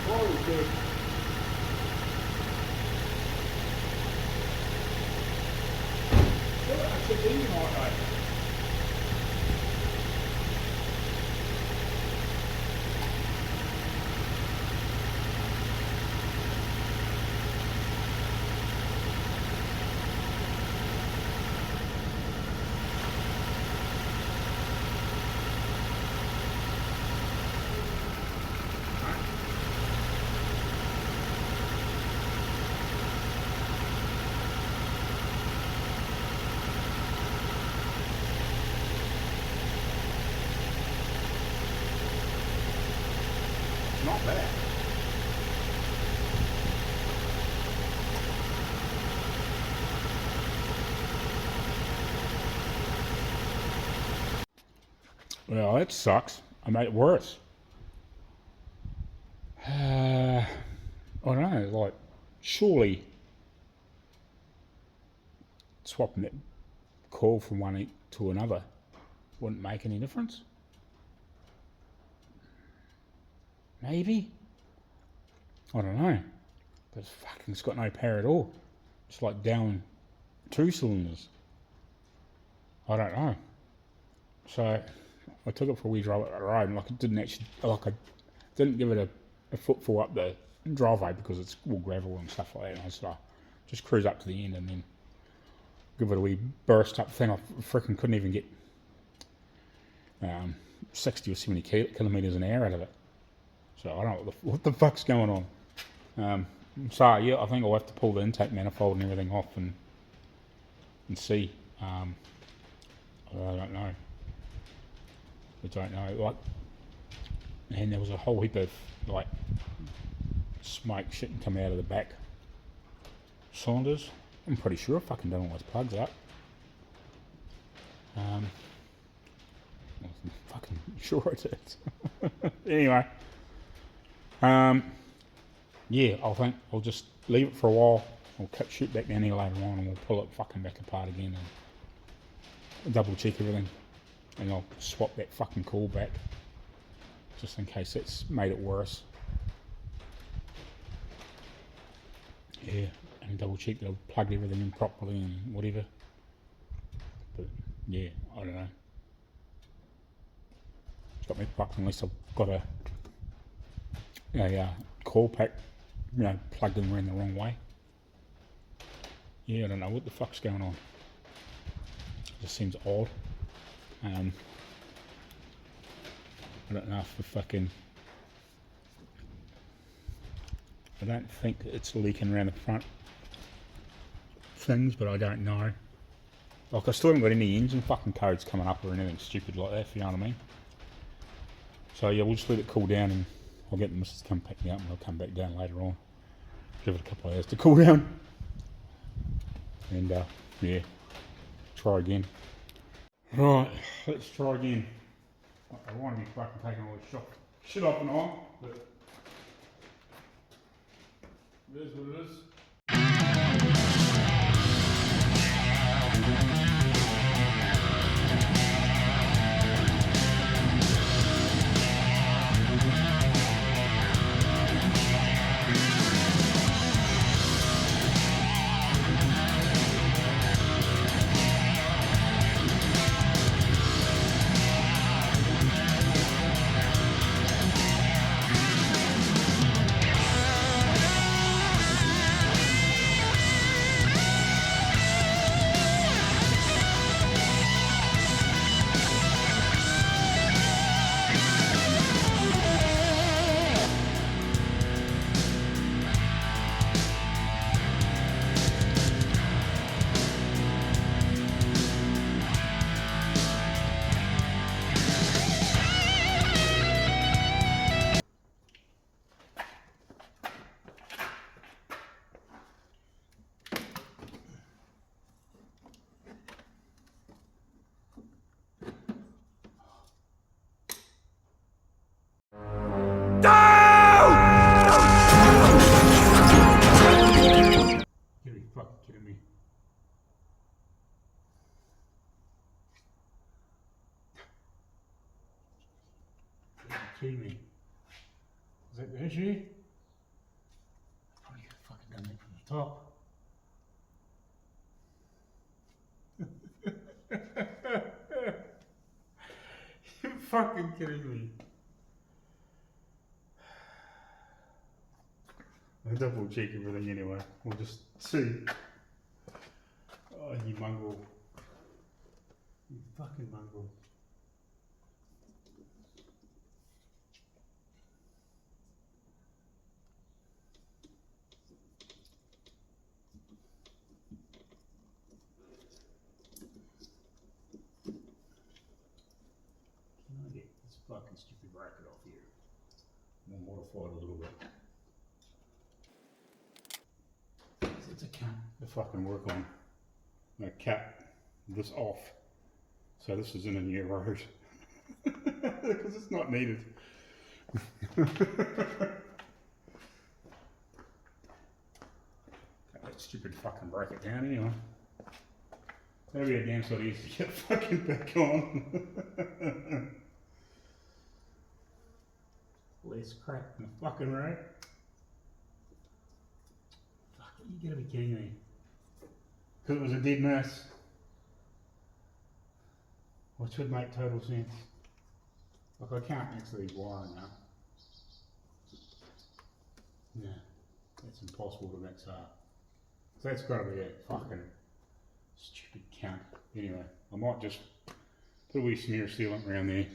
Oh, good. Well, I said, you know what, not bad. Well, that sucks. I made it worse. I don't know, like, surely swapping that coil from one to another wouldn't make any difference. Maybe? I don't know. But it's got no power at all. It's like down 2 cylinders. I don't know. So I took it for a wee drive up the road, and like it didn't actually, like I didn't give it a footfall up the driveway because it's all gravel and stuff like that. And I said, just cruise up to the end and then give it a wee burst up thing. I freaking couldn't even get 60 or 70 kilometres an hour out of it. So I don't know what the fuck's going on. So yeah, I think I'll have to pull the intake manifold and everything off and see. I don't know. I don't know. Like, and there was a whole heap of like smoke shit come out of the back cylinders. I'm pretty sure I fucking done all those plugs up. I'm fucking sure I did. Anyway, yeah, I think I'll just leave it for a while. I'll cut shit back down here later on and we'll pull it fucking back apart again and double check everything. And I'll swap that fucking coil back just in case it's made it worse. Yeah, and double check that I've plugged everything in properly and whatever. But yeah, I don't know. It's got me fucked unless I've got a coil pack, you know, plugged in around the wrong way. Yeah, I don't know what the fuck's going on. It just seems odd. I don't know if the fucking, I don't think it's leaking around the front things, but I don't know. Like, I still haven't got any engine fucking codes coming up or anything stupid like that, if you know what I mean. So yeah, we'll just let it cool down and I'll get the missus to come pick me up and I'll come back down later on. Give it a couple of hours to cool down. And yeah, try again. Right, let's try again. I want to be fucking taking all this shit off and on, but it is what it is. You fucking kidding me? Kidding me? Is that the issue? disconnect from the top. You're fucking kidding me. I'll double check everything anyway. We'll just see. Oh, you mongrel. You fucking mongrel. Can I get this fucking stupid bracket off here? I'm gonna modify it a little bit. It's a cap to fucking work on. I'm gonna cap this off. So this is in a new road. Because it's not needed. Cut that stupid fucking bracket down anyway. That'll be a damn sort of easy to get fucking back on. Less crap in the fucking road. Fuck, you gotta be kidding me. Because it was a dead mess. Which would make total sense. Look, I can't actually wire now. Yeah, that's impossible to mix up. So that's gotta be a fucking stupid count. Anyway, I might just put a wee smear sealant around there,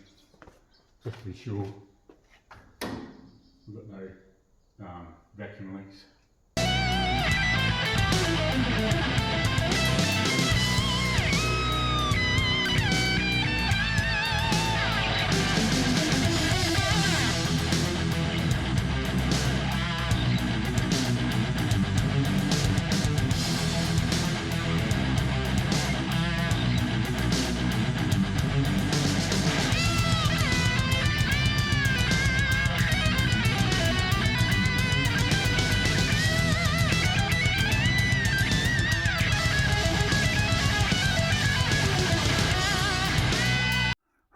just to be sure. We've got no vacuum leaks.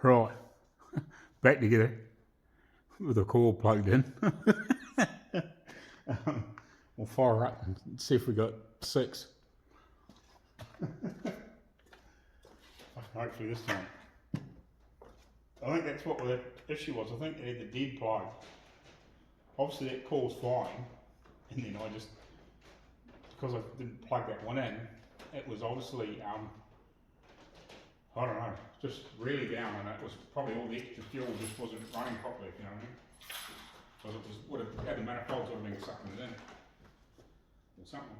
Right, back together with the coil plugged in. We'll fire up and see if we got 6. Hopefully this time. I think that's what the issue was. I think they had the dead plug. Obviously that coil's flying, and then I just, because I didn't plug that one in, it was obviously I don't know, just really down, and it was probably all the extra fuel just wasn't running properly, if you know what I mean? Because it was, would have had the manifolds would have been sucking it in, or something.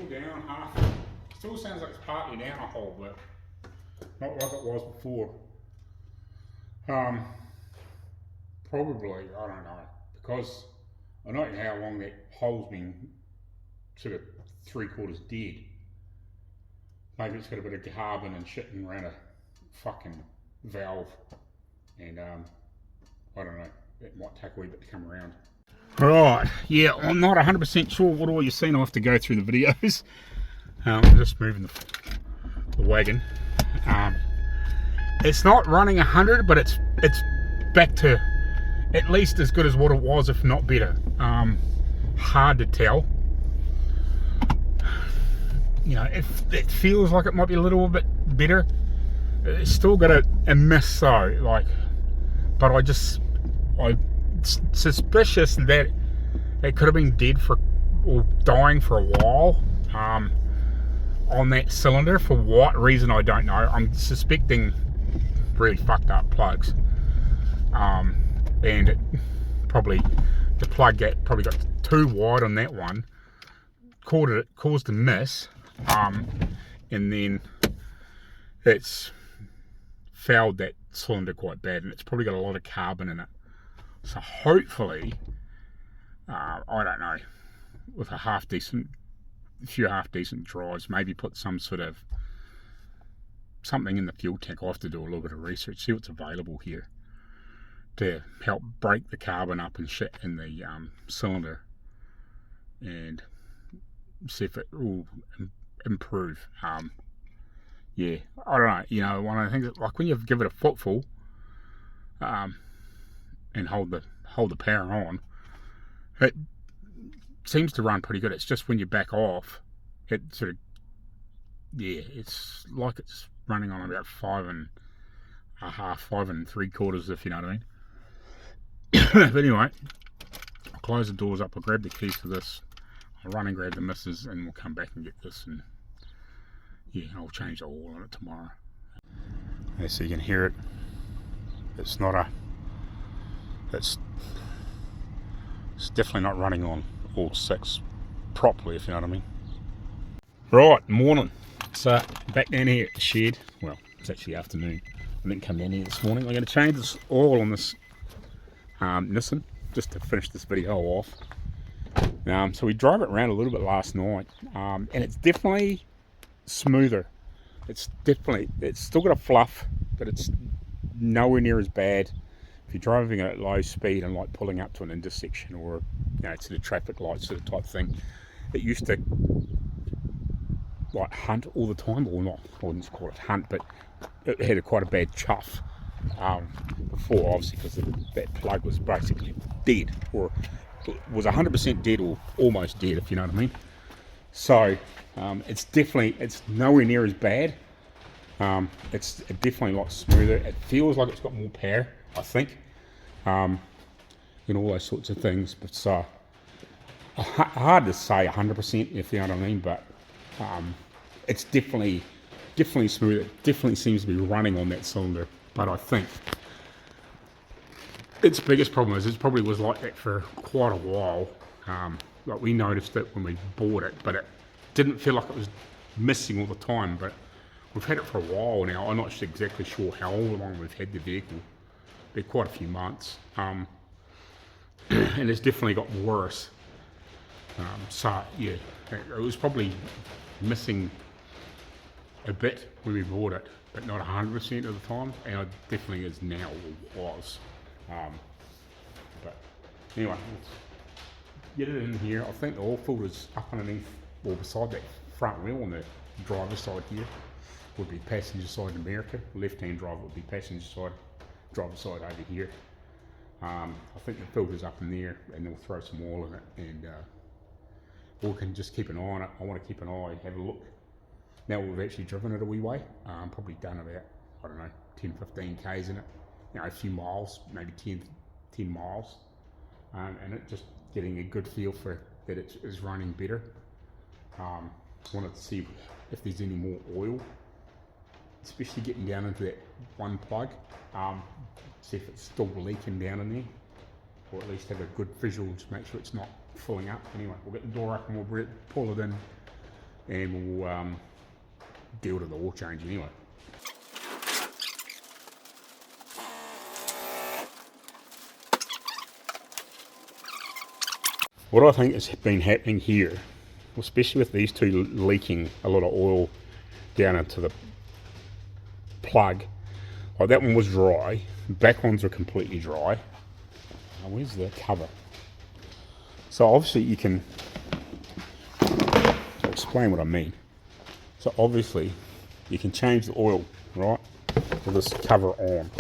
Down half, still sounds like it's partly down a hole, but not like it was before. Probably, I don't know, because I don't know how long that hole's been sort of 3/4 dead. Maybe it's got a bit of carbon and shitting around a fucking valve, and I don't know, it might take a wee bit to come around. Right, yeah, I'm not 100% sure what all you've seen. I'll have to go through the videos. I'm just moving the wagon. It's not running 100, but it's back to at least as good as what it was, if not better. Hard to tell. you know, it feels like it might be a little bit better. It's still got a miss though, like, but I'm suspicious that it could have been dead for, or dying for a while, on that cylinder. For what reason, I don't know. I'm suspecting really fucked up plugs, and it probably, the plug gap probably got too wide on that one, caused a miss, and then it's fouled that cylinder quite bad, and it's probably got a lot of carbon in it. So hopefully, I don't know, with a few half decent drives, maybe put some sort of something in the fuel tank. I'll have to do a little bit of research, see what's available here to help break the carbon up and shit in the cylinder, and see if it will improve. Yeah, I don't know. You know, one of the things that, like when you give it a footful, and hold the power on, it seems to run pretty good. It's just when you back off, it sort of, yeah, it's like it's running on about 5 3/4, if you know what I mean. But anyway, I'll close the doors up, I'll grab the keys for this, I'll run and grab the missus, and we'll come back and get this, and yeah, I'll change the oil on it tomorrow. Okay, so you can hear it. It's not it's definitely not running on all 6 properly, if you know what I mean. Right, morning. So back down here at the shed. Well, it's actually afternoon. I didn't come down here this morning. I'm going to change this oil on this Nissan just to finish this video off. So we drove it around a little bit last night, and it's definitely smoother. It's still got a fluff, but it's nowhere near as bad. If you're driving at low speed and like pulling up to an intersection, or you know, to the traffic light sort of type thing, it used to like hunt all the time, or not, I wouldn't call it hunt, but it had quite a bad chuff before, obviously, because that plug was basically dead, or was 100% dead, or almost dead, if you know what I mean. So it's nowhere near as bad. It's definitely a lot smoother. It feels like it's got more power, I think, and all those sorts of things. But so hard to say 100%, if you know what I mean. But it's definitely smooth. It definitely seems to be running on that cylinder. But I think its biggest problem is it probably was like that for quite a while. Like we noticed it when we bought it, but it didn't feel like it was missing all the time. But we've had it for a while now. I'm not exactly sure how long we've had the vehicle. Been quite a few months, and it's definitely got worse. So yeah, it was probably missing a bit when we bought it, but not 100% of the time, and it definitely is now, or was. But anyway, let's get it in here. I think the oil filter's up underneath, or beside that front wheel on the driver's side here. Would be passenger side in America. Left-hand driver would be passenger side. Driver's side over here. I think the filter's up in there, and they'll throw some oil in it, and we can just keep an eye on it. I want to keep an eye, have a look. Now we've actually driven it a wee way. Probably done about, I don't know, 10-15 k's in it. You know, a few miles, maybe 10 miles, and it just getting a good feel for that it is running better. Wanted to see if there's any more oil, especially getting down into that one plug. See if it's still leaking down in there, or at least have a good visual to make sure it's not filling up. Anyway, we'll get the door up and we'll pull it in, and we'll deal with the oil change anyway. What I think has been happening here, especially with these two leaking a lot of oil down into the plug, like that one was dry, back ones are completely dry. Now where's the cover? So obviously you can explain what I mean. So obviously you can change the oil, right, with this cover on.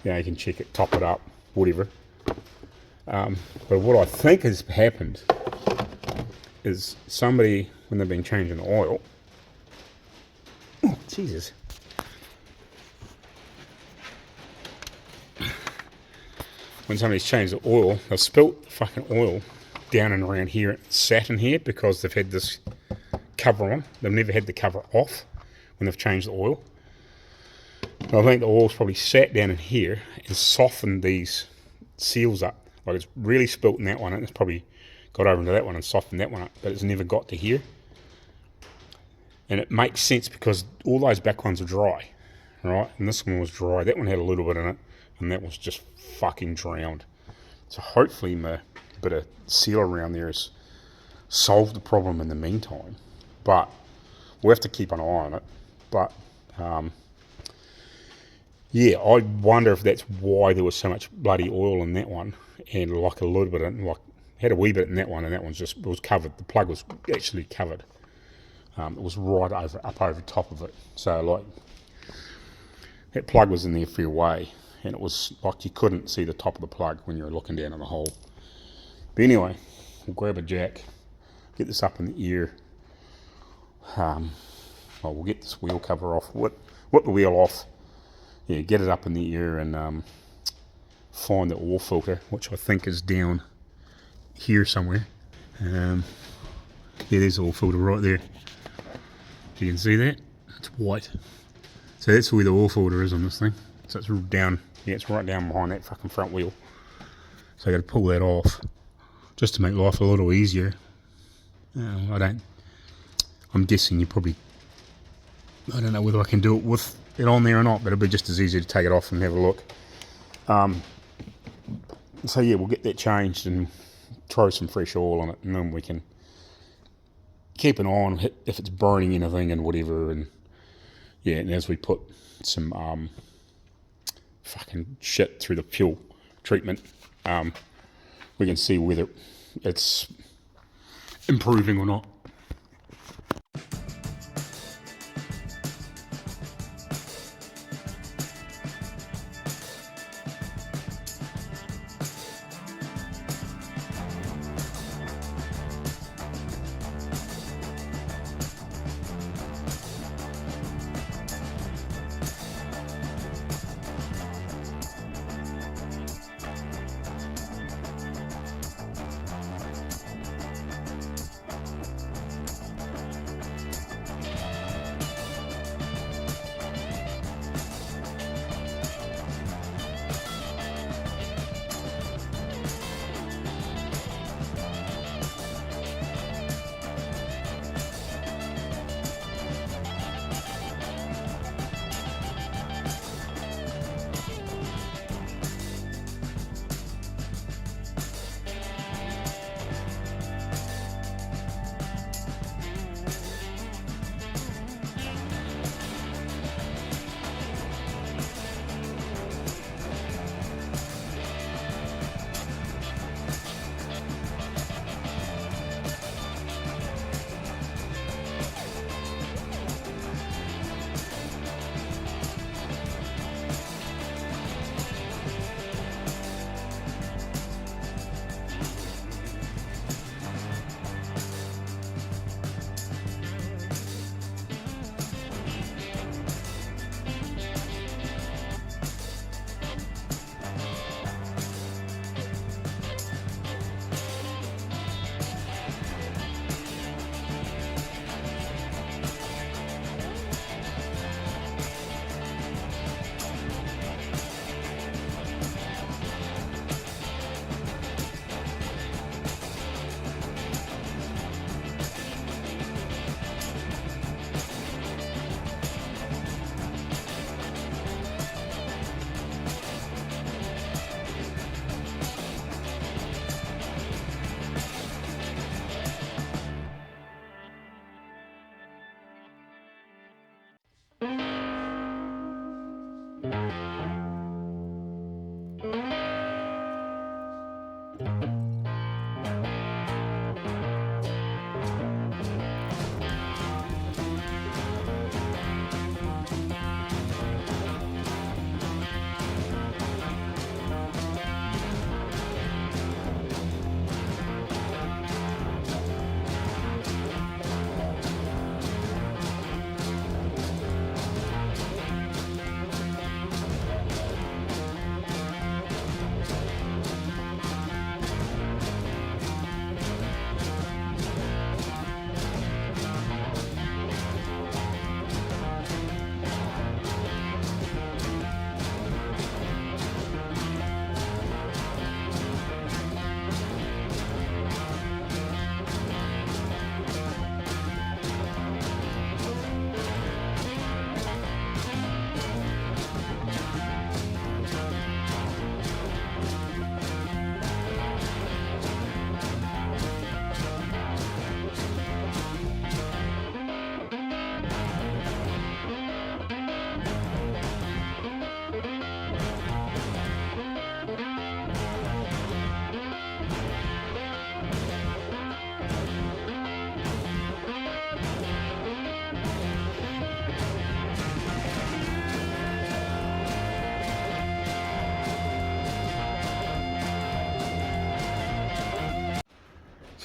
You can check it, top it up, whatever. But what I think has happened is somebody when they've been changing the oil. Oh, Jesus. When somebody's changed the oil, they've spilt the fucking oil down and around here. It sat in here because they've had this cover on. They've never had the cover off when they've changed the oil. I think the oil's probably sat down in here and softened these seals up. Like it's really spilt in that one, and it's probably got over into that one and softened that one up, but it's never got to here. And it makes sense because all those back ones are dry, right? And this one was dry. That one had a little bit in it, and that was just fucking drowned. So hopefully my bit of seal around there has solved the problem in the meantime. But we'll have to keep an eye on it. But yeah, I wonder if that's why there was so much bloody oil in that one, and like a little bit in, like had a wee bit in that one, and that one's just, it was covered. The plug was actually covered. It was right up over top of it. So like that plug was in there for your way, and it was like you couldn't see the top of the plug when you were looking down in the hole. But anyway, we'll grab a jack, get this up in the ear. Well, we'll get this wheel cover off, whip the wheel off. Yeah, get it up in the ear and find the oil filter, which I think is down here somewhere. Yeah, there's the oil filter right there. You can see that? It's white. So that's where the oil filter is on this thing. So it's down, yeah, it's right down behind that fucking front wheel. So I got to pull that off just to make life a little easier. I'm guessing you probably, I don't know whether I can do it with it on there or not, but it'll be just as easy to take it off and have a look. So yeah, we'll get that changed and throw some fresh oil on it, and then we can keep an eye on if it's burning anything and whatever. And yeah, and as we put some fucking shit through the fuel treatment, we can see whether it's improving or not.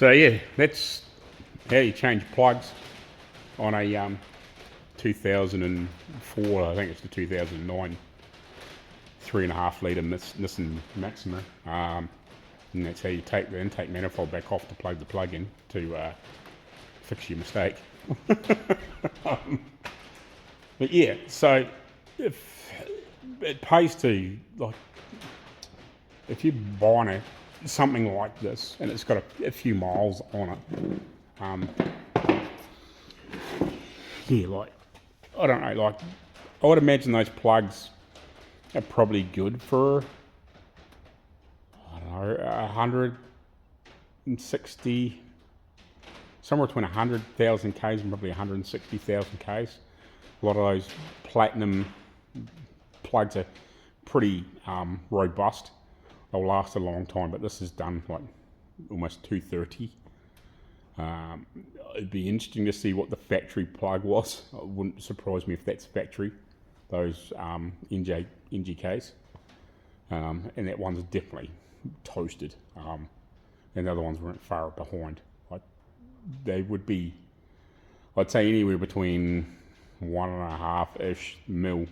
So yeah, that's how you change plugs on a 2004, I think it's the 2009 3.5 litre Nissan Maxima, and that's how you take the intake manifold back off to plug the plug in to fix your mistake. But yeah, so if it pays to, like, if you buy something like this and it's got a few miles on it, yeah, like, I don't know, like, I would imagine those plugs are probably good for, I don't know, 160, somewhere between 100,000 Ks and probably 160,000 Ks. A lot of those platinum plugs are pretty robust. They'll last a long time, but this is done like almost 230. It'd be interesting to see what the factory plug was. It wouldn't surprise me if that's factory, those NGKs. And that one's definitely toasted. And the other ones weren't far behind. Like, they would be, I'd say, anywhere between 1.5-ish mil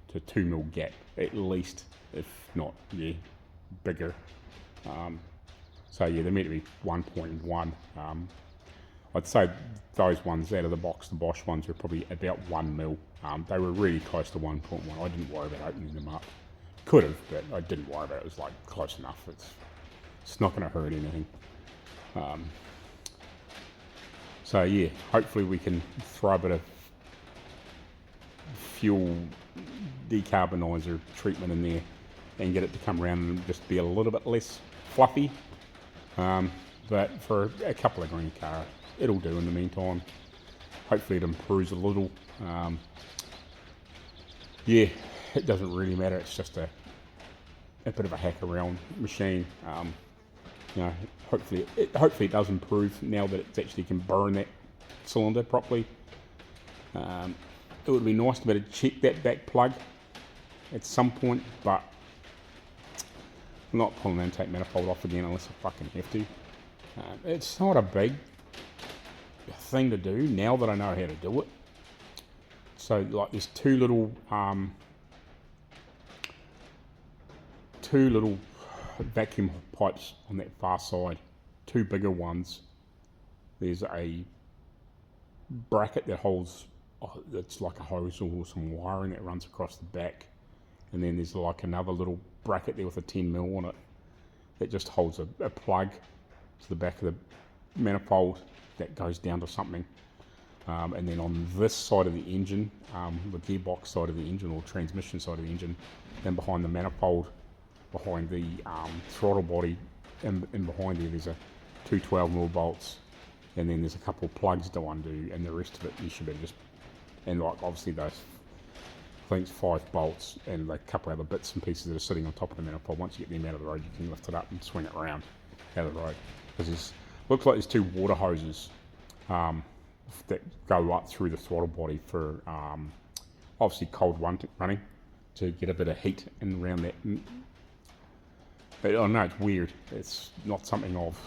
to 2 mil gap, at least, if not, yeah, bigger. So yeah, they're meant to be 1.1. I'd say those ones out of the box, the Bosch ones, were probably about 1 mil. They were really close to 1.1. I didn't worry about opening them up. Could have, but I didn't worry about it. It was like close enough. It's not going to hurt anything. So yeah, hopefully we can throw a bit of fuel decarbonizer treatment in there and get it to come around and just be a little bit less fluffy. But for a couple of grand car, it'll do in the meantime. Hopefully it improves a little. Yeah, it doesn't really matter. It's just a bit of a hack around machine. You know, hopefully it does improve now that it actually can burn that cylinder properly. It would be nice to be able to check that back plug at some point, but I'm not pulling the intake manifold off again unless I fucking have to. It's not a big thing to do now that I know how to do it. So like, there's two little vacuum pipes on that far side, two bigger ones. There's a bracket that holds, it's like a hose or some wiring that runs across the back, and then there's like another little bracket there with a 10 mil on it that just holds a plug to the back of the manifold that goes down to something. And then on this side of the engine, the gearbox side of the engine or transmission side of the engine, then behind the manifold, behind the throttle body, and behind there's a 2 12mm bolts, and then there's a couple of plugs to undo, and the rest of it you should be just, and like obviously those, I think it's 5 bolts and a couple of other bits and pieces that are sitting on top of the manifold. Once you get them out of the road, you can lift it up and swing it around out of the road. Because looks like there's 2 water hoses that go up through the throttle body for obviously cold running to get a bit of heat in around that. But I know it's weird. It's not something I've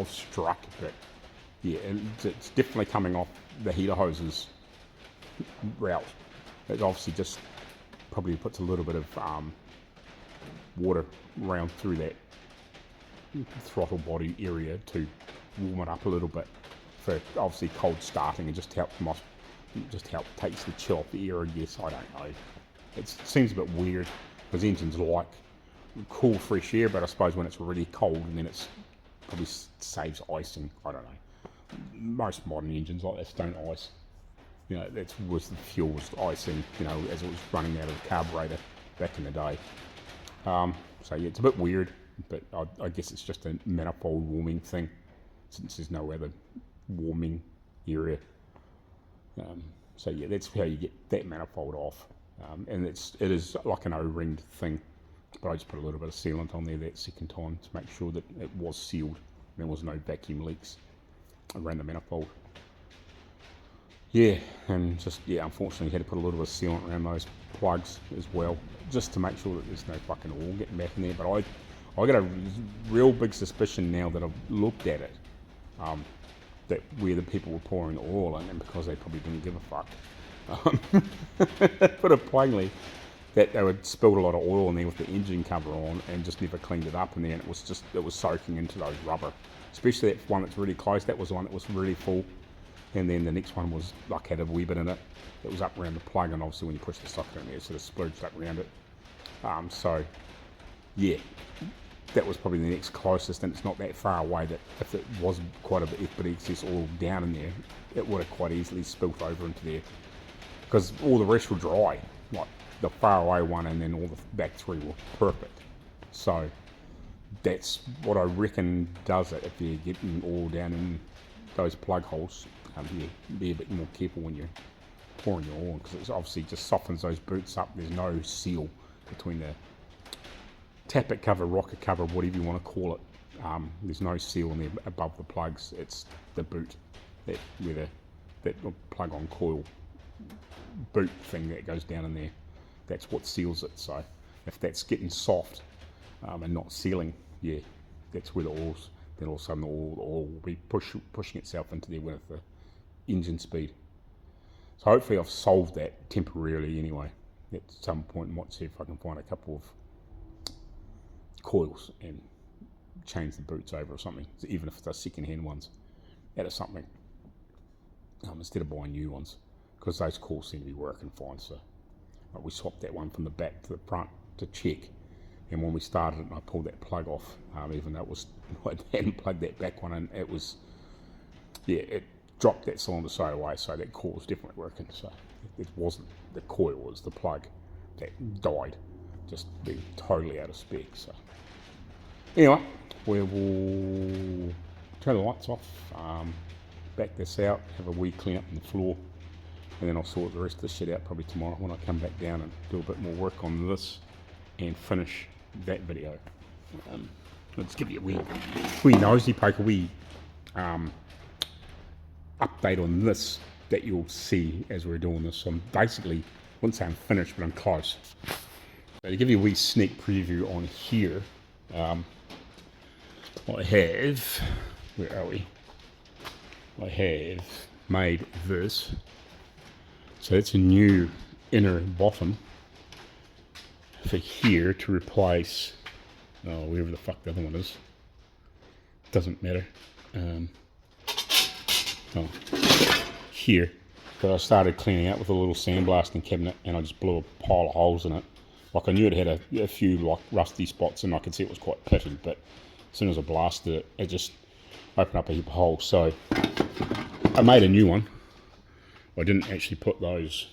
struck, but yeah, it's definitely coming off the heater hoses route. It obviously just probably puts a little bit of water around through that throttle body area to warm it up a little bit for obviously cold starting, and just help takes the chill off the air, I guess. I don't know. It seems a bit weird because engines like cool fresh air, but I suppose when it's really cold, and then it's probably saves icing. I don't know. Most modern engines like this don't ice. You know, the fuel was icing, you know, as it was running out of the carburetor back in the day. So yeah, it's a bit weird, but I guess it's just a manifold warming thing, since there's no other warming area. So yeah, that's how you get that manifold off. And it is like an O-ringed thing, but I just put a little bit of sealant on there that second time to make sure that it was sealed. There was no vacuum leaks around the manifold. Yeah, and just, yeah, unfortunately had to put a little bit of sealant around those plugs as well, just to make sure that there's no fucking oil getting back in there. But I got a real big suspicion now that I've looked at it, that where the people were pouring oil in, and because they probably didn't give a fuck, put it plainly, that they had spilled a lot of oil in there with the engine cover on and just never cleaned it up in there, and it was soaking into those rubber. Especially that one that's really close, that was the one that was really full. And then the next one was like had a wee bit in it. It was up around the plug, and obviously when you push the socket in there, it sort of splurged up around it. So yeah, that was probably the next closest, and it's not that far away that if it was quite a bit of excess oil down in there, it would have quite easily spilt over into there, because all the rest were dry. Like the far away one and then all the back three were perfect. So that's what I reckon does it. If you're getting oil down in those plug holes, be a bit more careful when you're pouring your oil, because it obviously just softens those boots up. There's no seal between the tappet cover, rocker cover, whatever you want to call it. There's no seal in there above the plugs. It's the boot, that plug on coil boot thing that goes down in there. That's what seals it. So if that's getting soft and not sealing, yeah, that's where the oil's. Then all of a sudden the oil will be pushing itself into there with the engine speed. So hopefully I've solved that temporarily anyway. At some point I might see if I can find a couple of coils and change the boots over or something, so even if it's a second-hand ones, out of something, instead of buying new ones, because those coils seem to be working fine. So we swapped that one from the back to the front to check, and when we started it and I pulled that plug off, even though I hadn't plugged that back one in, it was, yeah, it dropped that cylinder straight away, so that coil was definitely working. So it wasn't the coil, it was the plug that died, just being totally out of spec. So anyway, we will turn the lights off, back this out, have a wee clean up on the floor, and then I'll sort the rest of the shit out probably tomorrow when I come back down and do a bit more work on this and finish that video. Let's give you a wee nosy poke, a wee update on this that you'll see as we're doing this. So I'm basically, I wouldn't say I'm finished, but I'm close. So to give you a wee sneak preview on here, I have, where are we? I have made this. So that's a new inner bottom for here to replace, wherever the fuck the other one is. Doesn't matter. Here, but I started cleaning out with a little sandblasting cabinet, and I just blew a pile of holes in it. Like I knew it had a few like rusty spots, and I could see it was quite pitted, but as soon as I blasted it, it just opened up a heap of holes. So I made a new one. I didn't actually put those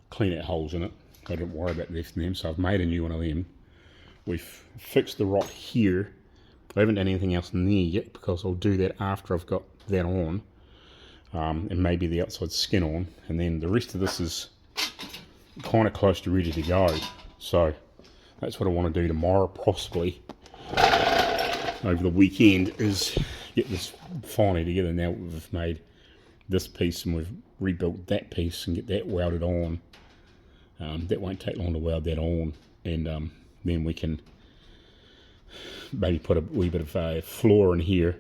clean out holes in it. I didn't worry about lifting them, so I've made a new one of them. We've fixed the rot here. I haven't done anything else in there yet, because I'll do that after I've got that on, and maybe the outside skin on, and then the rest of this is kind of close to ready to go. So that's what I want to do tomorrow, possibly over the weekend, is get this finally together. Now we've made this piece and we've rebuilt that piece and get that welded on. That won't take long to weld that on, and then we can maybe put a wee bit of a floor in here,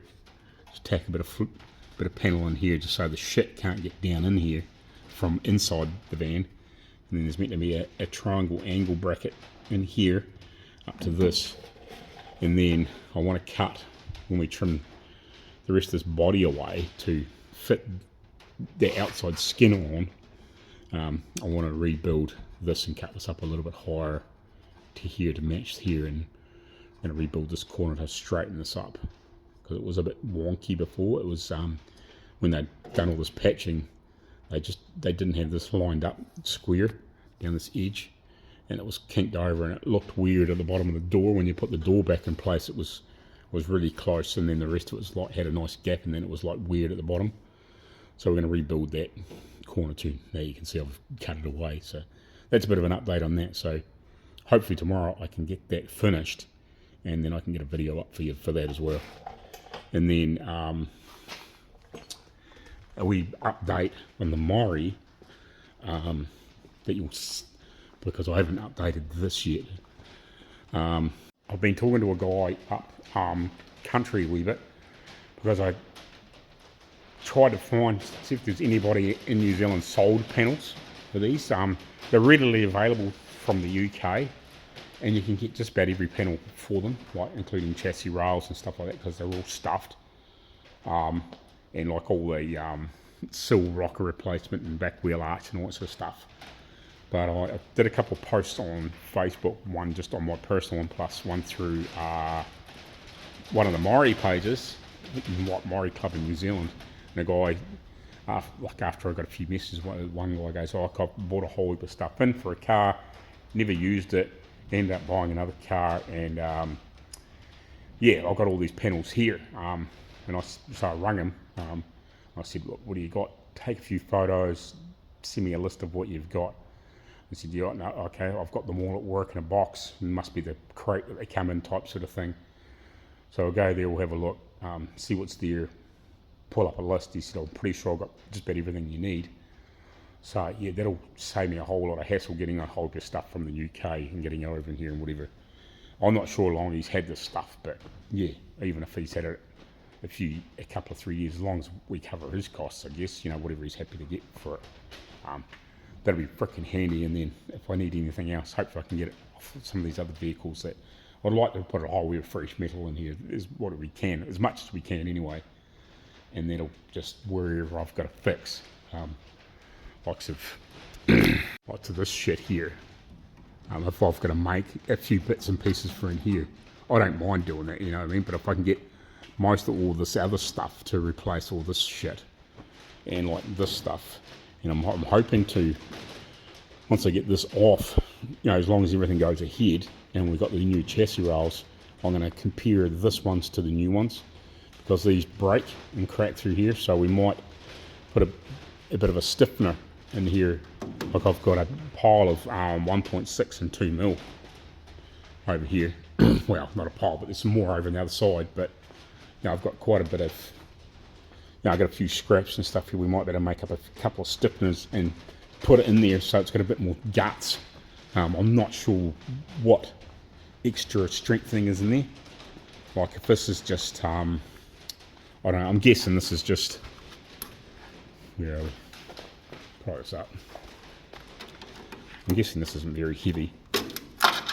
just tack a bit of panel in here, just so the shit can't get down in here from inside the van. And then there's meant to be a triangle angle bracket in here up to this, and then I want to cut, when we trim the rest of this body away to fit the outside skin on, I want to rebuild this and cut this up a little bit higher to here to match here, and I'm going to rebuild this corner to straighten this up, because it was a bit wonky before. It was when they'd done all this patching, they didn't have this lined up square down this edge, and it was kinked over, and it looked weird at the bottom of the door. When you put the door back in place, it was really close, and then the rest of it was like had a nice gap, and then it was like weird at the bottom. So we're going to rebuild that corner too. Now you can see I've cut it away, so that's a bit of an update on that. So hopefully tomorrow I can get that finished, and then I can get a video up for you for that as well. And then a wee update on the Mori, that you'll, because I haven't updated this yet. I've been talking to a guy up country a wee bit, because I tried to see if there's anybody in New Zealand sold panels for these. They're readily available from the UK, and you can get just about every panel for them, like including chassis rails and stuff like that, because they're all stuffed. And like all the sill rocker replacement and back wheel arch and all that sort of stuff. But I did a couple of posts on Facebook, one just on my personal one, plus one through one of the Maori pages, like Maori Club in New Zealand. And a guy, after I got a few messages, one guy goes, "Oh, I bought a whole heap of stuff in for a car, never used it, ended up buying another car, and yeah, I've got all these panels here." And so I rang him. I said, "What do you got? Take a few photos, send me a list of what you've got." He said, "Yeah, no, okay, I've got them all at work in a box. It must be the crate that they come in, type sort of thing." So I'll go there, we'll have a look, see what's there, pull up a list. He said, "I'm pretty sure I've got just about everything you need." So yeah, that'll save me a whole lot of hassle getting a whole bunch of stuff from the UK and getting it over in here and whatever. I'm not sure how long he's had this stuff, but yeah, even if he's had it a couple of 3 years, as long as we cover his costs, I guess, you know, whatever he's happy to get for it, that'll be freaking handy. And then if I need anything else, hopefully I can get it off some of these other vehicles. That I'd like to put a whole wheel of fresh metal in here, is what we can, as much as we can anyway, and that'll just wherever I've got to fix, lots of this shit here. If I've got to make a few bits and pieces for in here, I don't mind doing that, you know what I mean. But if I can get most of all this other stuff to replace all this shit, and like this stuff, and I'm hoping to, once I get this off, you know, as long as everything goes ahead and we've got the new chassis rails, I'm going to compare this ones to the new ones, because these break and crack through here. So we might put a bit of a stiffener in here. Like I've got a pile of 1.6 and 2 mil over here. Well, not a pile, but there's some more over on the other side. But you know, I've got quite a bit of, you know, I've got a few scraps and stuff here. We might be able to make up a couple of stiffeners and put it in there so it's got a bit more guts. I'm not sure what extra strengthening is in there. Like if this is just, I don't know, I'm guessing this is just, where are we? Pry this up. I'm guessing this isn't very heavy,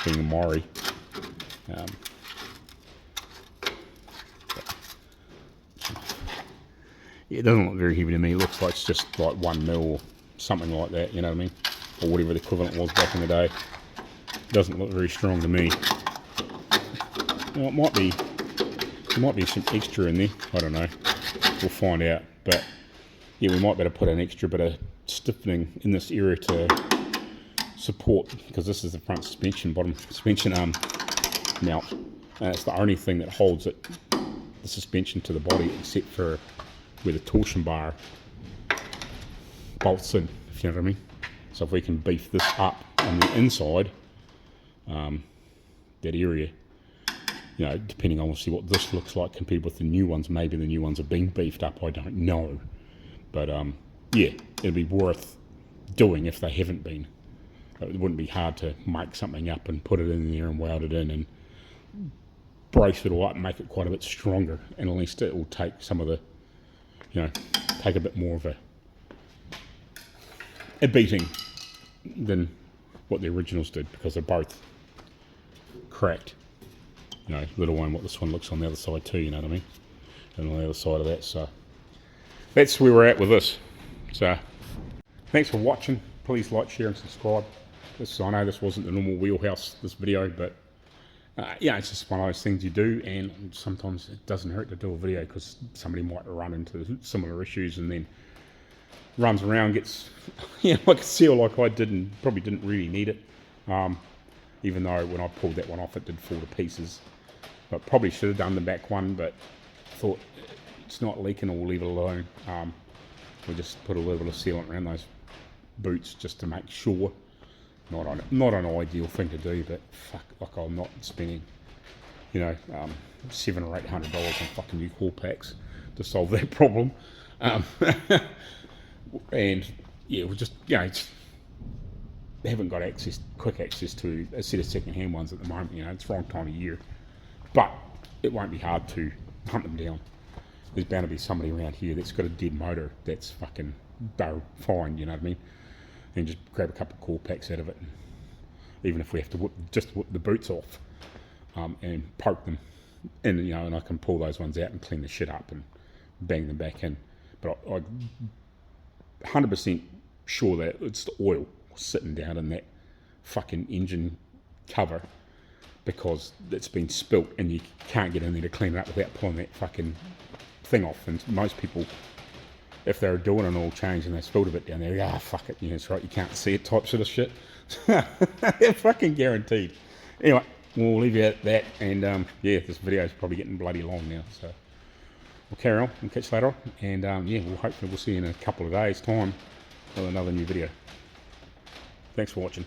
being a Maori. Yeah, it doesn't look very heavy to me. It looks like it's just like 1 mil or something like that, you know what I mean? Or whatever the equivalent was back in the day. It doesn't look very strong to me. Well, it might be, there might be some extra in there. I don't know. We'll find out. But yeah, we might better put an extra bit of stiffening in this area to support, because this is the front suspension, bottom suspension mount, and it's the only thing that holds it, the suspension, to the body, except for where the torsion bar bolts in, if you know what I mean. So if we can beef this up on the inside, that area, you know, depending on obviously what this looks like compared with the new ones, maybe the new ones have been beefed up, I don't know. But yeah, it'd be worth doing if they haven't been. It wouldn't be hard to make something up and put it in there and weld it in and brace it all up and make it quite a bit stronger, and at least it will take some of the, you know, take a bit more of a beating than what the originals did, because they're both cracked. You know, little one, what this one looks on the other side too, you know what I mean? And on the other side of that, so that's where we're at with this. So thanks for watching. Please like, share and subscribe. I know this wasn't the normal wheelhouse, this video, but yeah, it's just one of those things you do, and sometimes it doesn't hurt to do a video, because somebody might run into similar issues and then runs around, gets, you know, like a seal like I did, and probably didn't really need it, even though when I pulled that one off it did fall to pieces. But probably should have done the back one, but thought it's not leaking, or we'll leave it alone. We'll just put a little bit of sealant around those boots just to make sure. Not an ideal thing to do, but fuck, like I'm not spending, you know, $700 or $800 on fucking new core packs to solve that problem. And yeah, we'll just, you know, haven't got quick access to a set of second-hand ones at the moment. You know, it's the wrong time of year, but it won't be hard to hunt them down. There's bound to be somebody around here that's got a dead motor that's fucking fine, you know what I mean? And just grab a couple of core packs out of it, and even if we have to whip the boots off and poke them, and you know, and I can pull those ones out and clean the shit up and bang them back in. But I'm 100% sure that it's the oil sitting down in that fucking engine cover, because it's been spilt and you can't get in there to clean it up without pulling that fucking thing off. And most people, if they're doing an oil change and they spilled a bit down there, ah, fuck it, you know, it's right, you can't see it type sort of shit. They're fucking guaranteed. Anyway, we'll leave you at that, and yeah, this video is probably getting bloody long now, so we'll carry on and catch you later on, and yeah, hopefully we'll see you in a couple of days time with another new video. Thanks for watching.